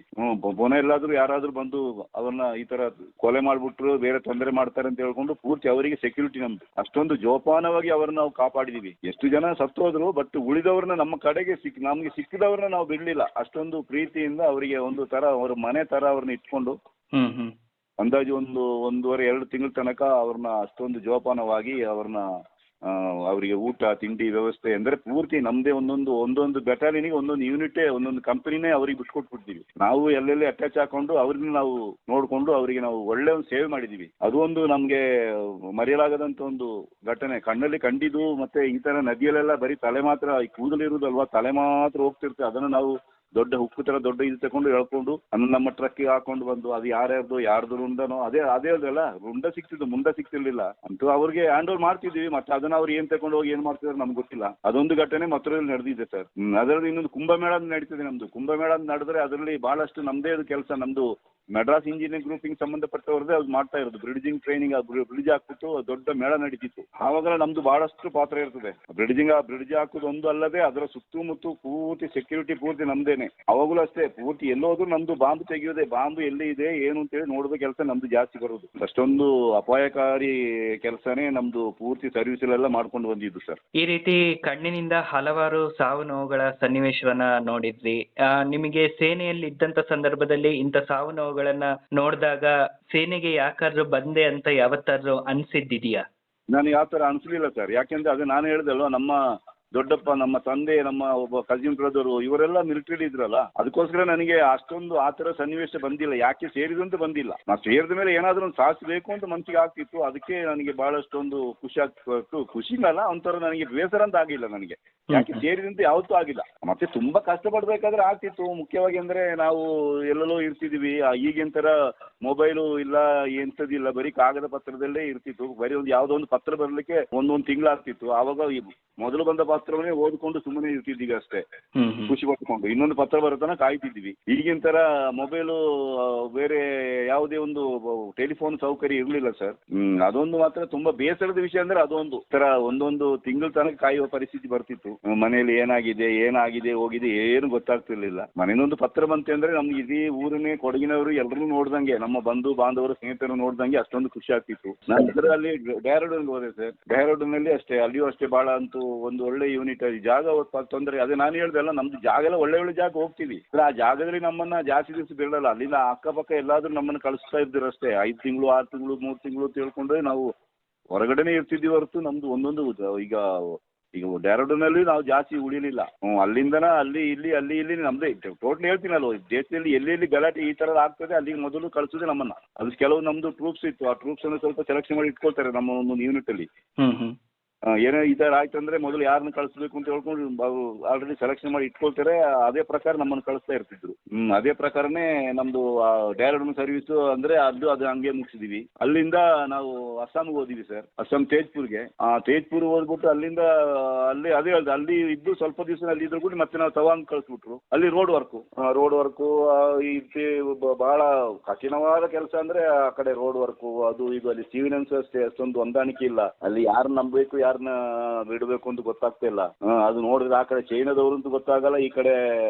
ಪುನಃ ಎಲ್ಲಾದ್ರೂ ಯಾರಾದ್ರೂ ಬಂದು ಅವ್ರನ್ನ ಈ ತರ ಕೊಲೆ ಮಾಡ್ಬಿಟ್ರು, ಬೇರೆ ತೊಂದರೆ ಮಾಡ್ತಾರೆ ಅಂತ ಹೇಳ್ಕೊಂಡು ಪೂರ್ತಿ ಅವರಿಗೆ ಸೆಕ್ಯೂರಿಟಿ ನಮ್ದು. ಅಷ್ಟೊಂದು ಜೋಪಾನವಾಗಿ ಅವ್ರನ್ನ ನಾವು ಕಾಪಾಡಿದೀವಿ. ಎಷ್ಟು ಜನ ಸತ್ತೋದ್ರು, ಬಟ್ ಉಳಿದವ್ರನ್ನ ನಮ್ಮ ಕಡೆಗೆ ನಮ್ಗೆ ಸಿಕ್ಕಿದವ್ರನ್ನ ನಾವು ಬಿಡ್ಲಿಲ್ಲ. ಅಷ್ಟೊಂದು ಪ್ರೀತಿಯಿಂದ ಅವರಿಗೆ ಒಂದು ತರ ಅವ್ರ ಮನೆ ತರ ಅವ್ರನ್ನ ಇಟ್ಕೊಂಡು ಅಂದಾಜು 1.5-2 ತಿಂಗಳ ತನಕ ಅವ್ರನ್ನ ಅಷ್ಟೊಂದು ಜೋಪಾನವಾಗಿ ಅವರಿಗೆ ಊಟ ತಿಂಡಿ ವ್ಯವಸ್ಥೆ ಅಂದ್ರೆ ಪೂರ್ತಿ ನಮ್ದೇ ಒಂದೊಂದು ಬೆಟಾಲಿಯನ್ಗೆ ಒಂದೊಂದು ಯೂನಿಟೇ ಒಂದೊಂದು ಕಂಪನಿನೇ ಅವ್ರಿಗೆ ಬಿಟ್ಕೊಟ್ಬಿಡ್ತೀವಿ. ನಾವು ಎಲ್ಲೆಲ್ಲಿ ಅಟ್ಯಾಚ್ ಹಾಕೊಂಡು ಅವ್ರನ್ನ ನಾವು ನೋಡ್ಕೊಂಡು ಅವರಿಗೆ ನಾವು ಒಳ್ಳೆ ಒಂದು ಸೇವೆ ಮಾಡಿದೀವಿ. ಅದು ಒಂದು ನಮ್ಗೆ ಮರೆಯಲಾಗದಂತ ಒಂದು ಘಟನೆ. ಕಣ್ಣಲ್ಲಿ ಕಂಡಿದ್ದು. ಮತ್ತೆ ಈ ತರ ನದಿಯಲ್ಲೆಲ್ಲ ಬರೀ ತಲೆ ಮಾತ್ರ ಕೂದಲಿರುವುದಲ್ವಾ, ತಲೆ ಮಾತ್ರ ಹೋಗ್ತಿರುತ್ತೆ. ಅದನ್ನು ನಾವು ದೊಡ್ಡ ಹುಕ್ಕು ತರ ದೊಡ್ಡ ಇದು ತಗೊಂಡು ಎಳ್ಕೊಂಡು ಅದನ್ನ ನಮ್ಮ ಟ್ರಕ್ಕಿಗೆ ಹಾಕೊಂಡು ಬಂದು ಅದು ಯಾರ್ದು ರುಂಡನೋ ಅದೇ ಅಲ್ಲ, ರುಂಡ ಸಿಕ್ತಿದ್ದು, ಮುಂಡ ಸಿಕ್ತಿರ್ಲಿಲ್ಲ ಅಂತೂ ಅವ್ರಿಗೆ ಹ್ಯಾಂಡ್ ಓವರ್ ಮಾಡ್ತಿದ್ವಿ. ಮತ್ತೆ ಅದನ್ನ ಅವ್ರು ಏನ್ ತಗೊಂಡು ಹೋಗಿ ಏನ್ ಮಾಡ್ತಿದಾರೆ ನಮ್ಗೆ ಗೊತ್ತಿಲ್ಲ. ಅದೊಂದು ಘಟನೆ ಮಥುರೆಯಲ್ಲಿ ನಡೆದಿದೆ ಸರ್. ಅದರಲ್ಲಿ ಇನ್ನೊಂದು ಕುಂಭಮೇಳ ನಡೀತಿದೆ ನಮ್ದು. ಕುಂಭಮೇಳ ನಡೆದ್ರೆ ಅದರಲ್ಲಿ ಬಹಳಷ್ಟು ನಮ್ದೇ ಕೆಲಸ. ನಮ್ದು ಮೆಡ್ರಾಸ್ ಇಂಜಿನಿಯರಿಂಗ್ ಗ್ರೂಪಿಂಗ್ ಸಂಬಂಧಪಟ್ಟವ್ರದ್ದೇ ಅದು ಮಾಡ್ತಾ ಇರೋದು. ಬ್ರಿಡ್ಜಿಂಗ್ ಟ್ರೈನಿಂಗ್, ಬ್ರಿಡ್ಜ್ ಹಾಕ್ಬಿಟ್ಟು ದೊಡ್ಡ ಮೇಳ ನಡೀತಿತ್ತು. ಆವಾಗ ನಮ್ದು ಬಹಳಷ್ಟು ಪಾತ್ರ ಇರ್ತದೆ. ಬ್ರಿಡ್ಜ್ ಹಾಕುದು ಒಂದು ಅಲ್ಲದೆ ಅದರ ಸುತ್ತಮುತ್ತ ಪೂರ್ತಿ ಸೆಕ್ಯೂರಿಟಿ ಪೂರ್ತಿ ನಮ್ದೇನೆ. ಅವಾಗಲೂ ಅಷ್ಟೇ ಪೂರ್ತಿ ಎಲ್ಲೋದ್ರು ನಮ್ದು ಬಾಂಬ್ ತೆಗೆಯೋದೆ, ಬಾಂಬ್ ಎಲ್ಲಿ ಇದೆ ಏನು ಅಂತೇಳಿ ನೋಡೋದು ಕೆಲಸ ನಮ್ದು ಜಾಸ್ತಿ ಬರೋದು. ಅಷ್ಟೊಂದು ಅಪಾಯಕಾರಿ ಕೆಲಸನೇ ನಮ್ದು ಪೂರ್ತಿ ಸರ್ವಿಸಲ್ಲೆಲ್ಲ ಮಾಡ್ಕೊಂಡು ಬಂದಿದ್ದು ಸರ್. ಈ ರೀತಿ ಕಣ್ಣಿನಿಂದ ಹಲವಾರು ಸಾವು ನೋವುಗಳ ಸನ್ನಿವೇಶವನ್ನ ನೋಡಿದ್ರಿ. ನಿಮಗೆ ಸೇನೆಯಲ್ಲಿ ಇದ್ದಂತ ಸಂದರ್ಭದಲ್ಲಿ ಇಂಥ ಸಾವು ನೋವುಗಳನ್ನ ನೋಡಿದಾಗ ಸೇನೆಗೆ ಯಾಕಾದ್ರೂ ಬಂದೆ ಅಂತ ಯಾವತ್ತಾದ್ರೂ ಅನ್ಸಿದ್ದಿದೆಯಾ? ನಾನು ಯಾವ ತರ ಅನ್ಸಲಿಲ್ಲ ಸರ್. ಯಾಕೆಂದ್ರೆ ಅದು ನಾನು ಹೇಳ್ದಲ್ವ, ನಮ್ಮ ದೊಡ್ಡಪ್ಪ, ನಮ್ಮ ತಂದೆ, ನಮ್ಮ ಒಬ್ಬ ಕಸಿನ್ ಬ್ರದರು ಇವರೆಲ್ಲ ಮಿಲಿಟರಿ ಇದ್ರಲ್ಲ, ಅದಕ್ಕೋಸ್ಕರ ನನಗೆ ಅಷ್ಟೊಂದು ಆ ಥರ ಸನ್ನಿವೇಶ ಬಂದಿಲ್ಲ. ಯಾಕೆ ಸೇರಿದಂತೆ ಬಂದಿಲ್ಲ. ನಾವು ಸೇರಿದ ಮೇಲೆ ಏನಾದರೂ ಒಂದು ಸಾಧಿಸಬೇಕು ಅಂತ ಮನಸ್ಸಿಗೆ ಆಗ್ತಿತ್ತು. ಅದಕ್ಕೆ ನನಗೆ ಬಹಳಷ್ಟೊಂದು ಖುಷಿ ಆಗ್ತಿತ್ತು. ಖುಷಿನಲ್ಲ, ಒಂಥರ ನನಗೆ ಬೇಸರ ಅಂತ ಆಗಿಲ್ಲ ನನಗೆ. ಯಾಕೆ ಸೇರಿದಂತೆ ಯಾವತ್ತೂ ಆಗಿಲ್ಲ. ಮತ್ತೆ ತುಂಬಾ ಕಷ್ಟಪಡ್ಬೇಕಾದ್ರೆ ಆಗ್ತಿತ್ತು. ಮುಖ್ಯವಾಗಿ ಅಂದ್ರೆ ನಾವು ಎಲ್ಲೆಲ್ಲೋ ಇರ್ತಿದೀವಿ. ಈಗಿನ ತರ ಮೊಬೈಲು ಇಲ್ಲ, ಎಂಥದಿಲ್ಲ, ಬರೀ ಕಾಗದ ಪತ್ರದಲ್ಲೇ ಇರ್ತಿತ್ತು. ಬರೀ ಒಂದು ಯಾವುದೋ ಒಂದು ಪತ್ರ ಬರಲಿಕ್ಕೆ ಒಂದೊಂದು ತಿಂಗಳಾಗ್ತಿತ್ತು. ಆವಾಗ ಮೊದಲು ಬಂದ ಪತ್ರವನ್ನೇ ಓದ್ಕೊಂಡು ಸುಮ್ಮನೆ ಇರ್ತಿದ್ದೀವಿ ಅಷ್ಟೇ, ಖುಷಿ ಪಟ್ಕೊಂಡು. ಇನ್ನೊಂದು ಪತ್ರ ಬರೋತನ ಕಾಯ್ತಿದ್ವಿ. ಈಗಿನ ತರ ಮೊಬೈಲು ಬೇರೆ ಯಾವುದೇ ಒಂದು ಟೆಲಿಫೋನ್ ಸೌಕರ್ಯ ಇರಲಿಲ್ಲ ಸರ್. ಅದೊಂದು ಮಾತ್ರ ತುಂಬಾ ಬೇಸರದ ವಿಷಯ. ಅಂದ್ರೆ ಅದೊಂದು ತರ ಒಂದೊಂದು ತಿಂಗಳ ತನಕ ಕಾಯುವ ಪರಿಸ್ಥಿತಿ ಬರ್ತಿತ್ತು. ಮನೆಯಲ್ಲಿ ಏನಾಗಿದೆ ಹೋಗಿದೆ ಏನು ಗೊತ್ತಾಗ್ತಿರ್ಲಿಲ್ಲ. ಮನೆಯೊಂದು ಪತ್ರ ಬಂತೆ ಅಂದ್ರೆ ನಮ್ಗೆ ಇಡೀ ಊರನ್ನೇ, ಕೊಡಗಿನವರು ಎಲ್ಲರೂ ನೋಡ್ದಂಗೆ, ನಮ್ಮ ಬಂಧು ಬಾಂಧವರು ಸ್ನೇಹಿತರು ನೋಡ್ದಂಗೆ ಅಷ್ಟೊಂದು ಖುಷಿ ಆಗ್ತಿತ್ತು. ನಾನು ಅಲ್ಲಿ ಡೆಹ್ರಾಡೂನ್ಗೆ ಹೋದೆ ಸರ್. ಡೆಹ್ರಾಡೂನಲ್ಲಿ ಅಷ್ಟೇ, ಅಲ್ಲಿಯೂ ಅಷ್ಟೇ ಬಹಳ ಅಂತೂ ಒಂದು ಒಳ್ಳೆ ಯೂನಿಟ್. ಜಾಗ ತೊಂದರೆ, ಅದೇ ನಾನು ಹೇಳ್ದಲ್ಲ, ನಮ್ದು ಜಾಗ ಎಲ್ಲ ಒಳ್ಳೆ ಜಾಗ ಹೋಗ್ತೀವಿ. ಆ ಜಾಗದಲ್ಲಿ ನಮ್ಮನ್ನ ಜಾಸ್ತಿ ದಿವಸ ಬಿಡಲ್ಲ. ಅಲ್ಲಿಂದ ಅಕ್ಕಪಕ್ಕ ಎಲ್ಲಾದ್ರೂ ನಮ್ಮನ್ನ ಕಳಿಸ್ತಾ ಇದ್ರು ಅಷ್ಟೇ. 5 ತಿಂಗಳು 6 ತಿಂಗಳು 3 ತಿಂಗಳು ತಿಳ್ಕೊಂಡ್ರೆ ನಾವು ಹೊರಗಡೆನೆ ಇರ್ತಿದ್ವಿ ಹೊರತು ನಮ್ದು ಒಂದೊಂದು ಈಗ ಡೆಹ್ರಾಡೂನಲ್ಲಿ ನಾವು ಜಾಸ್ತಿ ಉಳಿಲಿಲ್ಲ. ಅಲ್ಲಿಂದನ ಅಲ್ಲಿ ಇಲ್ಲಿ ನಮ್ದೇ ಟೋಟಲ್ ಹೇಳ್ತೀನಲ್ವ, ದೇಶದಲ್ಲಿ ಎಲ್ಲಿ ಗಲಾಟೆ ಈ ತರ ಆಗ್ತದೆ ಅಲ್ಲಿಗೆ ಮೊದಲು ಕಳಿಸೋದೇ ನಮ್ಮನ್ನ. ಅದು ಕೆಲವು ನಮ್ದು ಟ್ರೂಪ್ಸ್ ಇತ್ತು. ಆ ಟ್ರೂಪ್ಸ್ ಅನ್ನು ಸ್ವಲ್ಪ ಸೆಲೆಕ್ಷನ್ ಮಾಡಿ ಇಟ್ಕೊಳ್ತಾರೆ ನಮ್ಮ ಒಂದೊಂದು ಯೂನಿಟ್ ಅಲ್ಲಿ. ಏನೋ ಈ ತರ ಆಯ್ತಂದ್ರೆ ಮೊದಲು ಯಾರನ್ನ ಕಳಿಸ್ಬೇಕು ಅಂತ ಹೇಳ್ಕೊಂಡು ಆಲ್ರೆಡಿ ಸೆಲೆಕ್ಷನ್ ಮಾಡಿ ಇಟ್ಕೊಳ್ತಾರೆ. ಅದೇ ಪ್ರಕಾರ ನಮ್ಮನ್ನು ಕಳಿಸ್ತಾ ಇರ್ತಿದ್ರು. ಅದೇ ಪ್ರಕಾರನೇ ನಮ್ದು ಡೆಹ್ರಾಡೂನ್ ಸರ್ವಿಸ್ ಅಂದ್ರೆ ಅದು ಹಂಗೆ ಮುಗಿಸಿದೀವಿ. ಅಲ್ಲಿಂದ ನಾವು ಅಸ್ಸಾಂಗೆ ಹೋದಿವಿ ಸರ್. ಅಸ್ಸಾಂ ತೇಜ್ಪುರ್ಗೆ. ತೇಜ್ಪುರ್ ಹೋಗ್ಬಿಟ್ಟು ಅಲ್ಲಿಂದ ಅದೇ ಹೇಳ್ದೆ, ಅಲ್ಲಿ ಇದ್ದು ಸ್ವಲ್ಪ ದಿವಸ ಅಲ್ಲಿ ಇದ್ರು ಕೂಡ ಮತ್ತೆ ನಾವು ತವಾಂಗ್ ಕಳಿಸ್ಬಿಟ್ರು. ಅಲ್ಲಿ ರೋಡ್ ವರ್ಕು ಬಹಳ ಕಠಿಣವಾದ ಕೆಲಸ. ಅಂದ್ರೆ ಆ ಕಡೆ ರೋಡ್ ವರ್ಕು ಅದು ಇದು. ಅಲ್ಲಿ ಸಿವಿಲಿಯನ್ಸ್ ಅಷ್ಟೇ, ಅಷ್ಟೊಂದು ಹೊಂದಾಣಿಕೆ ಇಲ್ಲ. ಅಲ್ಲಿ ಯಾರನ್ನ ನಂಬಬೇಕು ಯಾರನ್ನ ಬಿಡಬೇಕು ಅಂತ ಗೊತ್ತಾಗ್ತಾ ಇಲ್ಲ. ಅದು ನೋಡಿದ್ರೆ ಆ ಕಡೆ ಚೈನಾದವರು ಅಂತ ಗೊತ್ತಾಗಲ್ಲ, ಈ ಕಡೆ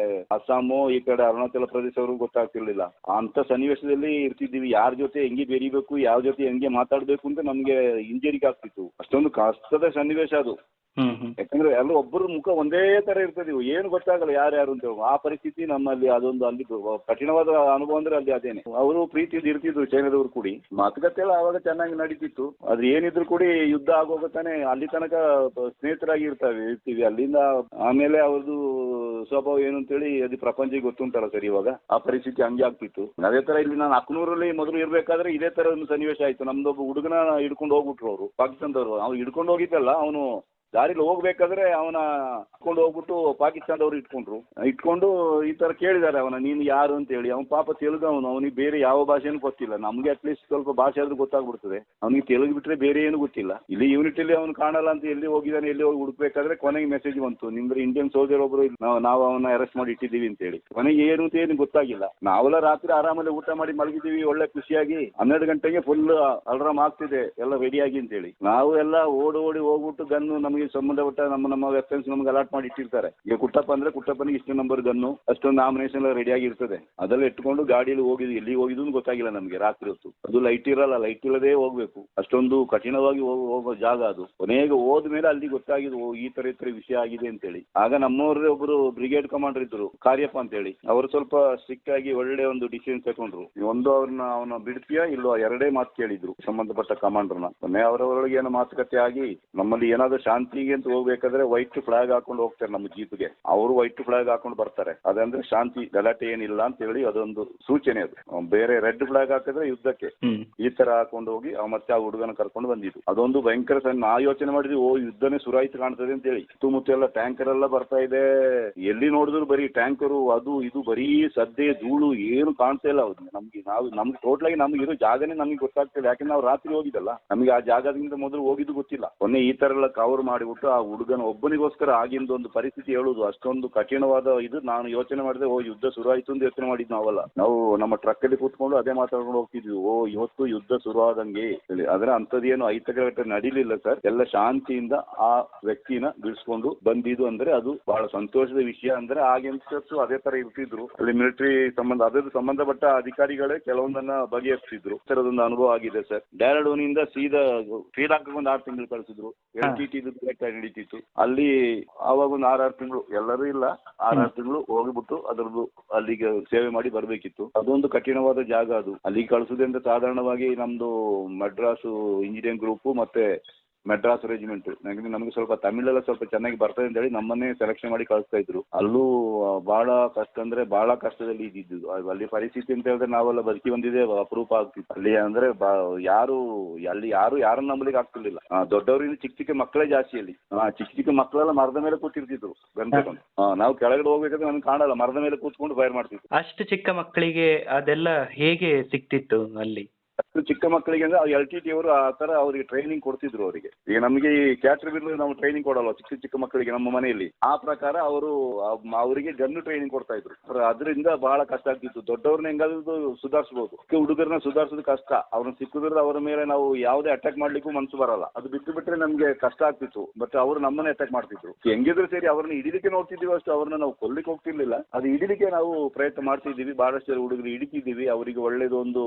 ಅಸ್ಸಾಮು, ಈ ಕಡೆ ಅರುಣಾಚಲ ಪ್ರದೇಶವರು ಗೊತ್ತಾಗ್ತಿರ್ಲಿಲ್ಲ. ಅಂತ ಸನ್ನಿವೇಶದಲ್ಲಿ ಇರ್ತಿದ್ದೀವಿ. ಯಾರ ಜೊತೆ ಹೆಂಗೆ ಬೆರೀಬೇಕು, ಯಾವ ಜೊತೆ ಹೆಂಗೆ ಮಾತಾಡ್ಬೇಕು ಅಂತ ನಮ್ಗೆ ಹಿಂಜರಿಕೆ ಆಗ್ತಿತ್ತು. ಅಷ್ಟೊಂದು ಕಷ್ಟದ ಸನ್ನಿವೇಶ ಅದು. ಯಾಕಂದ್ರೆ ಎಲ್ಲರೂ ಒಬ್ಬರು ಮುಖ ಒಂದೇ ತರ ಇರ್ತದೆ, ಏನು ಗೊತ್ತಾಗಲ್ಲ ಯಾರ್ಯಾರು ಅಂತ. ಆ ಪರಿಸ್ಥಿತಿ ನಮ್ಮಲ್ಲಿ ಅದೊಂದು ಅಲ್ಲಿ ಕಠಿಣವಾದ ಅನುಭವ ಅಂದ್ರೆ ಅಲ್ಲಿ ಅದೇನೆ. ಅವರು ಪ್ರೀತಿಯಿಂದ ಇರ್ತಿದ್ರು ಚೈನಾದವರು ಕೂಡಿ. ಮಾತುಕತೆ ಎಲ್ಲ ಅವಾಗ ಚೆನ್ನಾಗಿ ನಡೀತಿತ್ತು. ಆದ್ರೆ ಏನಿದ್ರು ಕೂಡಿ ಯುದ್ಧ ಆಗೋಗತಾನೆ ಅಲ್ಲಿ ತನಕ ಸ್ನೇಹಿತರಾಗಿ ಇರ್ತೀವಿ. ಅಲ್ಲಿಂದ ಆಮೇಲೆ ಅವ್ರದ್ದು ಸ್ವಭಾವ ಏನು ಅಂತೇಳಿ ಅದು ಪ್ರಪಂಚಕ್ಕೆ ಗೊತ್ತುಂಟಲ್ಲ ಸರ್. ಇವಾಗ ಆ ಪರಿಸ್ಥಿತಿ ಹಂಗೆ ಆಗ್ತಿತ್ತು. ಅದೇ ತರ ಇಲ್ಲಿ ನಾನು ಅಕ್ನೂರಲ್ಲಿ ಮೊದಲು ಇರ್ಬೇಕಾದ್ರೆ ಇದೇ ತರ ಒಂದು ಸನ್ನಿವೇಶ ಆಯ್ತು. ನಮ್ದೊಬ್ಬ ಹುಡುಗನ ಹಿಡ್ಕೊಂಡು ಹೋಗ್ಬಿಟ್ರು ಅವರು, ಪಾಕಿಸ್ತಾನದವರು. ಅವ್ನು ಹಿಡ್ಕೊಂಡು ಹೋಗಿದ್ದಲ್ಲ, ಅವನು ದಾರಿಲಿ ಹೋಗ್ಬೇಕಾದ್ರೆ ಅವನ ಇಟ್ಕೊಂಡು ಹೋಗ್ಬಿಟ್ಟು ಪಾಕಿಸ್ತಾನದವ್ರು ಇಟ್ಕೊಂಡು ಈ ತರ ಕೇಳಿದಾರೆ ಅವನ, ನೀನು ಯಾರು ಅಂತ ಹೇಳಿ. ಅವ್ನು ಪಾಪ ತೆಲುಗು, ಅವನಿಗೆ ಬೇರೆ ಯಾವ ಭಾಷೆನೂ ಗೊತ್ತಿಲ್ಲ. ನಮ್ಗೆ ಅಟ್ಲೀಸ್ಟ್ ಸ್ವಲ್ಪ ಭಾಷೆ ಆದ್ರೂ ಗೊತ್ತಾಗ್ಬಿಡ್ತದೆ. ಅವ್ನಿಗೆ ತೆಲುಗು ಬಿಟ್ರೆ ಬೇರೆ ಏನು ಗೊತ್ತಿಲ್ಲ. ಇಲ್ಲಿ ಯೂನಿಟ್ ಅಲ್ಲಿ ಅವ್ನು ಕಾಣಲ್ಲ ಅಂತ ಎಲ್ಲಿ ಹೋಗಿದ್ದಾನೆ, ಎಲ್ಲಿ ಹೋಗಿ ಹುಡುಕ್ಬೇಕಾದ್ರೆ ಕೊನೆಗೆ ಮೆಸೇಜ್ ಬಂತು, ನಿಮ್ದು ಇಂಡಿಯನ್ ಸೋಲ್ಜರ್ ಒಬ್ರು ನಾವು ಅವನ್ನ ಅರೆಸ್ಟ್ ಮಾಡಿ ಇಟ್ಟಿದ್ದೀವಿ ಅಂತ ಹೇಳಿ. ಕೊನೆಗೆ ಏನು ಅಂತ ಏನು ಗೊತ್ತಾಗಿಲ್ಲ. ನಾವೆಲ್ಲ ರಾತ್ರಿ ಆರಾಮಲ್ಲಿ ಊಟ ಮಾಡಿ ಮಲಗಿದ್ದೀವಿ ಒಳ್ಳೆ ಖುಷಿಯಾಗಿ. 12 ಗಂಟೆಗೆ ಫುಲ್ ಅಲಾರಾಮ್ ಆಗ್ತಿದೆ ಎಲ್ಲ ರೆಡಿಯಾಗಿ ಅಂತ ಹೇಳಿ. ನಾವು ಎಲ್ಲ ಓಡಿ ಹೋಗ್ಬಿಟ್ಟು ಗನ್ನು ನಮಗೆ ಸಂಬಂಧಪಟ್ಟ ನಮ್ಮ ವೆಪನ್ಸ್ ನಮ್ಗೆ ಅಲಾಟ್ ಮಾಡಿ ಇಟ್ಟಿರ್ತಾರೆ. ಈಗ ಕುಟ್ಟಪ್ಪ ಅಂದ್ರೆ ಕುಟ್ಟಪ್ಪನಿಗೆ ಇಷ್ಟು ನಂಬರ್ ಗನ್ನು, ಅಷ್ಟೊಂದು ನಾಮಿನೇಷನ್ ಎಲ್ಲ ರೆಡಿ ಆಗಿರ್ತದೆ. ಅದೆಲ್ಲ ಇಟ್ಕೊಂಡು ಗಾಡಿಯಲ್ಲಿ ಹೋಗಿದ್ವಿ, ಎಲ್ಲಿ ಹೋಗಿದ್ದು ಗೊತ್ತಾಗಿಲ್ಲ ನಮ್ಗೆ ರಾತ್ರಿ ಹೊತ್ತು. ಅದು ಲೈಟ್ ಇರಲ್ಲ, ಲೈಟ್ ಇಲ್ಲದೆ ಹೋಗ್ಬೇಕು. ಅಷ್ಟೊಂದು ಕಠಿಣವಾಗಿ ಹೋಗೋ ಜಾಗ ಅದು. ಕೊನೆಗೆ ಹೋದ್ಮೇಲೆ ಅಲ್ಲಿ ಗೊತ್ತಾಗಿದ್ದು ಈ ತರ ವಿಷಯ ಆಗಿದೆ ಅಂತೇಳಿ. ಆಗ ನಮ್ಮವ್ರೇ ಒಬ್ರು ಬ್ರಿಗೇಡ್ ಕಮಾಂಡರ್ ಇದ್ರು, ಕಾರ್ಯಪ್ಪ ಅಂತೇಳಿ. ಅವರು ಸ್ವಲ್ಪ ಸ್ಟ್ರಿಕ್ಟ್ ಆಗಿ ಒಳ್ಳೆ ಒಂದು ಡಿಸಿಷನ್ ತಗೊಂಡ್ರು. ಒಂದು ಅವನ ಬಿಡ್ತೀಯಾ ಇಲ್ಲೋ ಎರಡೇ ಮಾತು ಕೇಳಿದ್ರು ಸಂಬಂಧಪಟ್ಟ ಕಮಾಂಡರ್ನ. ಕೊನೆ ಅವರೊಳಗೆ ಏನೋ ಮಾತುಕತೆ ಆಗಿ ನಮ್ಮಲ್ಲಿ ಏನಾದ್ರು ಶಾಂತಿಗೆ ಅಂತ ಹೋಗ್ಬೇಕಾದ್ರೆ ವೈಟ್ ಫ್ಲಾಗ್ ಹಾಕೊಂಡು ಹೋಗ್ತಾರೆ ನಮ್ಮ ಜೀಪ್ಗೆ. ಅವರು ವೈಟ್ ಫ್ಲಾಗ್ ಹಾಕೊಂಡು ಬರ್ತಾರೆ. ಅದಂದ್ರೆ ಶಾಂತಿ, ಗಲಾಟೆ ಏನಿಲ್ಲ ಅಂತ ಹೇಳಿ ಅದೊಂದು ಸೂಚನೆ. ಅದು ಬೇರೆ ರೆಡ್ ಫ್ಲಾಗ್ ಹಾಕಿದ್ರೆ ಯುದ್ಧಕ್ಕೆ, ಈ ತರ ಹಾಕೊಂಡು ಹೋಗಿ ಮತ್ತೆ ಆ ಹುಡುಗನ ಕರ್ಕೊಂಡು ಬಂದಿದ್ದು. ಅದೊಂದು ಭಯಂಕರ ನಾ ಯೋಚನೆ ಮಾಡಿದ್ವಿ, ಓ ಯುದ್ಧನೇ ಸುರಾಯ್ತು ಕಾಣ್ತದೆ ಅಂತ ಹೇಳಿ. ಸುತ್ತಮುತ್ತ ಎಲ್ಲ ಟ್ಯಾಂಕರ್ ಎಲ್ಲ ಬರ್ತಾ ಇದೆ, ಎಲ್ಲಿ ನೋಡಿದ್ರು ಬರೀ ಟ್ಯಾಂಕರು, ಅದು ಇದು ಬರೀ ಸದ್ದೆ ಧೂಳು, ಏನು ಕಾಣ್ತಾ ಇಲ್ಲ. ನಮ್ಗೆ ಟೋಟಲ್ ಆಗಿ ನಮ್ಗೆ ಇರೋ ಜಾಗನೇ ನಮ್ಗೆ ಗೊತ್ತಾಗ್ತಿಲ್ಲ. ಯಾಕಂದ್ರೆ ನಾವು ರಾತ್ರಿ ಹೋಗಿದ್ದಲ್ಲ, ನಮ್ಗೆ ಆ ಜಾಗದಿಂದ ಮೊದಲು ಹೋಗಿದ್ದು ಗೊತ್ತಿಲ್ಲ. ಕೊನೆ ಈ ತರ ಎಲ್ಲ ಕವರ್ ಮಾಡಿಬಿಟ್ಟು ಆ ಹುಡುಗನ ಒಬ್ಬನಿಗೋಸ್ಕರ ಆಗಿಂದ ಒಂದು ಪರಿಸ್ಥಿತಿ ಹೇಳುದು ಅಷ್ಟೊಂದು ಕಠಿಣವಾದ ಇದು. ನಾನು ಯೋಚನೆ ಮಾಡಿದೆ, ಓ ಯುದ್ಧ ಶುರು ಆಯ್ತು ಅಂತ ಯೋಚನೆ ಮಾಡಿದ್ ನಾವಲ್ಲ. ನಾವು ನಮ್ಮ ಟ್ರಕ್ ಅಲ್ಲಿ ಕೂತ್ಕೊಂಡು ಅದೇ ಮಾತಾಡ್ಕೊಂಡು ಹೋಗ್ತಿದ್ವಿ, ಓ ಇವತ್ತು ಯುದ್ಧ ಶುರು ಆದಂಗೆ ಹೇಳಿ. ಆದ್ರೆ ಅಂಥದ್ದೇನು ಐತಗಟ್ಟೆ ನಡೀಲಿಲ್ಲ ಸರ್. ಎಲ್ಲ ಶಾಂತಿಯಿಂದ ಆ ವ್ಯಕ್ತಿನ ಬಿಡಿಸ್ಕೊಂಡು ಬಂದಿದ್ದು ಅಂದ್ರೆ ಅದು ಬಹಳ ಸಂತೋಷದ ವಿಷಯ. ಅಂದ್ರೆ ಆಗಿನ ಅದೇ ತರ ಇರ್ತಿದ್ರು ಅಲ್ಲಿ ಮಿಲಿಟರಿ ಅದಕ್ಕೆ ಸಂಬಂಧಪಟ್ಟ ಅಧಿಕಾರಿಗಳೇ ಕೆಲವೊಂದನ್ನ ಬಗೆಹರಿಸ್ತಿದ್ರು. ಅದೊಂದು ಅನುಭವ ಆಗಿದೆ ಸರ್. ಡ್ಯಾರಡೂನಿಂದ ಸೀದಾ ಶ್ರೀಲಂಕಾಗೆ ಒಂದು 6 ತಿಂಗಳು ಕಳಿಸಿದ್ರು. LTT ನಡೀತಿತ್ತು ಅಲ್ಲಿ. ಆವಾಗ ಒಂದು 6 ತಿಂಗಳು, ಎಲ್ಲರೂ ಇಲ್ಲ, 6 ತಿಂಗಳು ಹೋಗ್ಬಿಟ್ಟು ಅದ್ರದ್ದು ಅಲ್ಲಿಗೆ ಸೇವೆ ಮಾಡಿ ಬರ್ಬೇಕಿತ್ತು. ಅದೊಂದು ಕಠಿಣವಾದ ಜಾಗ ಅದು. ಅಲ್ಲಿಗೆ ಕಳಿಸುದಂದ್ರೆ ಸಾಧಾರಣವಾಗಿ ನಮ್ದು ಮಡ್ರಾಸು ಇಂಜಿನಿಯರಿಂಗ್ ಗ್ರೂಪ್ ಮತ್ತೆ ಮೆಡ್ರಾಸ್ ರೆಜಿಮೆಂಟ್. ನಮಗೆ ಸ್ವಲ್ಪ ತಮಿಳೆಲ್ಲ ಸ್ವಲ್ಪ ಚೆನ್ನಾಗಿ ಬರ್ತದೆ ಅಂತ ಹೇಳಿ ನಮ್ಮನ್ನೇ ಸೆಲೆಕ್ಷನ್ ಮಾಡಿ ಕಳಿಸ್ತಾ ಇದ್ರು. ಅಲ್ಲೂ ಬಹಳ ಕಷ್ಟ ಅಂದ್ರೆ ಬಹಳ ಕಷ್ಟದಲ್ಲಿ ಇದ್ದಿದ್ದು. ಅಲ್ಲಿ ಪರಿಸ್ಥಿತಿ ಅಂತ ಹೇಳಿದ್ರೆ ನಾವೆಲ್ಲ ಬದುಕಿ ಬಂದಿದೆ ಅಪರೂಪ ಆಗ್ತಿತ್ತು ಅಲ್ಲಿ. ಅಂದ್ರೆ ಯಾರನ್ನ ನಂಬಲಿಕ್ಕೆ ಆಗ್ತಿರ್ಲಿಲ್ಲ. ದೊಡ್ಡವರಿಂದ ಚಿಕ್ಕ ಮಕ್ಕಳೇ ಜಾಸ್ತಿ ಅಲ್ಲಿ. ಚಿಕ್ಕ ಮಕ್ಕಳೆಲ್ಲ ಮರದ ಮೇಲೆ ಕೂತಿರ್ತಿದ್ರು ಗಂಟೆಕೊಂಡು. ನಾವು ಕೆಳಗಡೆ ಹೋಗ್ಬೇಕಾದ್ರೆ ನಮ್ಗೆ ಕಾಣಲ್ಲ, ಮರದ ಮೇಲೆ ಕೂತ್ಕೊಂಡು ಫೈರ್ ಮಾಡ್ತಿದ್ರು. ಅಷ್ಟು ಚಿಕ್ಕ ಮಕ್ಕಳಿಗೆ ಅದೆಲ್ಲ ಹೇಗೆ ಸಿಕ್ತಿತ್ತು ಅಲ್ಲಿ? ಚಿಕ್ಕ ಮಕ್ಕಳಿಗೆ ಅಂದ್ರೆ LTT ಅವರು ಆ ತರ ಅವರಿಗೆ ಟ್ರೈನಿಂಗ್ ಕೊಡ್ತಿದ್ರು. ಅವರಿಗೆ ಈಗ ನಮಗೆ ಈ ಕ್ಯಾಟ್ರಿಬಿಲ್ ನಾವು ಟ್ರೈನಿಂಗ್ ಕೊಡಲ್ವ ಚಿಕ್ಕ ಮಕ್ಕಳಿಗೆ ನಮ್ಮ ಮನೆಯಲ್ಲಿ, ಆ ಪ್ರಕಾರ ಅವರಿಗೆ ಗನ್ನು ಟ್ರೈನಿಂಗ್ ಕೊಡ್ತಾ ಇದ್ರು. ಅದರಿಂದ ಬಹಳ ಕಷ್ಟ ಆಗ್ತಿತ್ತು. ದೊಡ್ಡವ್ರನ್ನ ಹೆಂಗಾದ್ರು ಸುಧಾರಿಸಬಹುದು, ಹುಡುಗರನ್ನ ಸುಧಾರಿಸೋದು ಕಷ್ಟ. ಅವ್ರನ್ನ ಸಿಕ್ಕಿದ್ರೆ ಅವರ ಮೇಲೆ ನಾವು ಯಾವುದೇ ಅಟ್ಯಾಕ್ ಮಾಡ್ಲಿಕ್ಕೂ ಮನಸ್ಸು ಬರಲ್ಲ. ಅದು ಬಿಟ್ಟರೆ ನಮ್ಗೆ ಕಷ್ಟ ಆಗ್ತಿತ್ತು. ಬಟ್ ಅವರು ನಮ್ಮನ್ನ ಅಟ್ಯಾಕ್ ಮಾಡ್ತಿದ್ರು. ಹೆಂಗಿದ್ರು ಸರಿ ಅವ್ರನ್ನ ಹಿಡಿಲಿಕ್ಕೆ ನೋಡ್ತಿದ್ದೀವಿ ಅಷ್ಟು, ಅವ್ರನ್ನ ನಾವು ಕೊಲ್ಲಿಕ್ಕೆ ಹೋಗ್ತಿರ್ಲಿಲ್ಲ. ಅದು ಹಿಡಿಲಿಕ್ಕೆ ನಾವು ಪ್ರಯತ್ನ ಮಾಡ್ತಿದ್ದೀವಿ. ಬಹಳಷ್ಟು ಜನ ಹುಡುಗರು ಹಿಡಿತಿದ್ದೀವಿ. ಅವರಿಗೆ ಒಳ್ಳೇದೊಂದು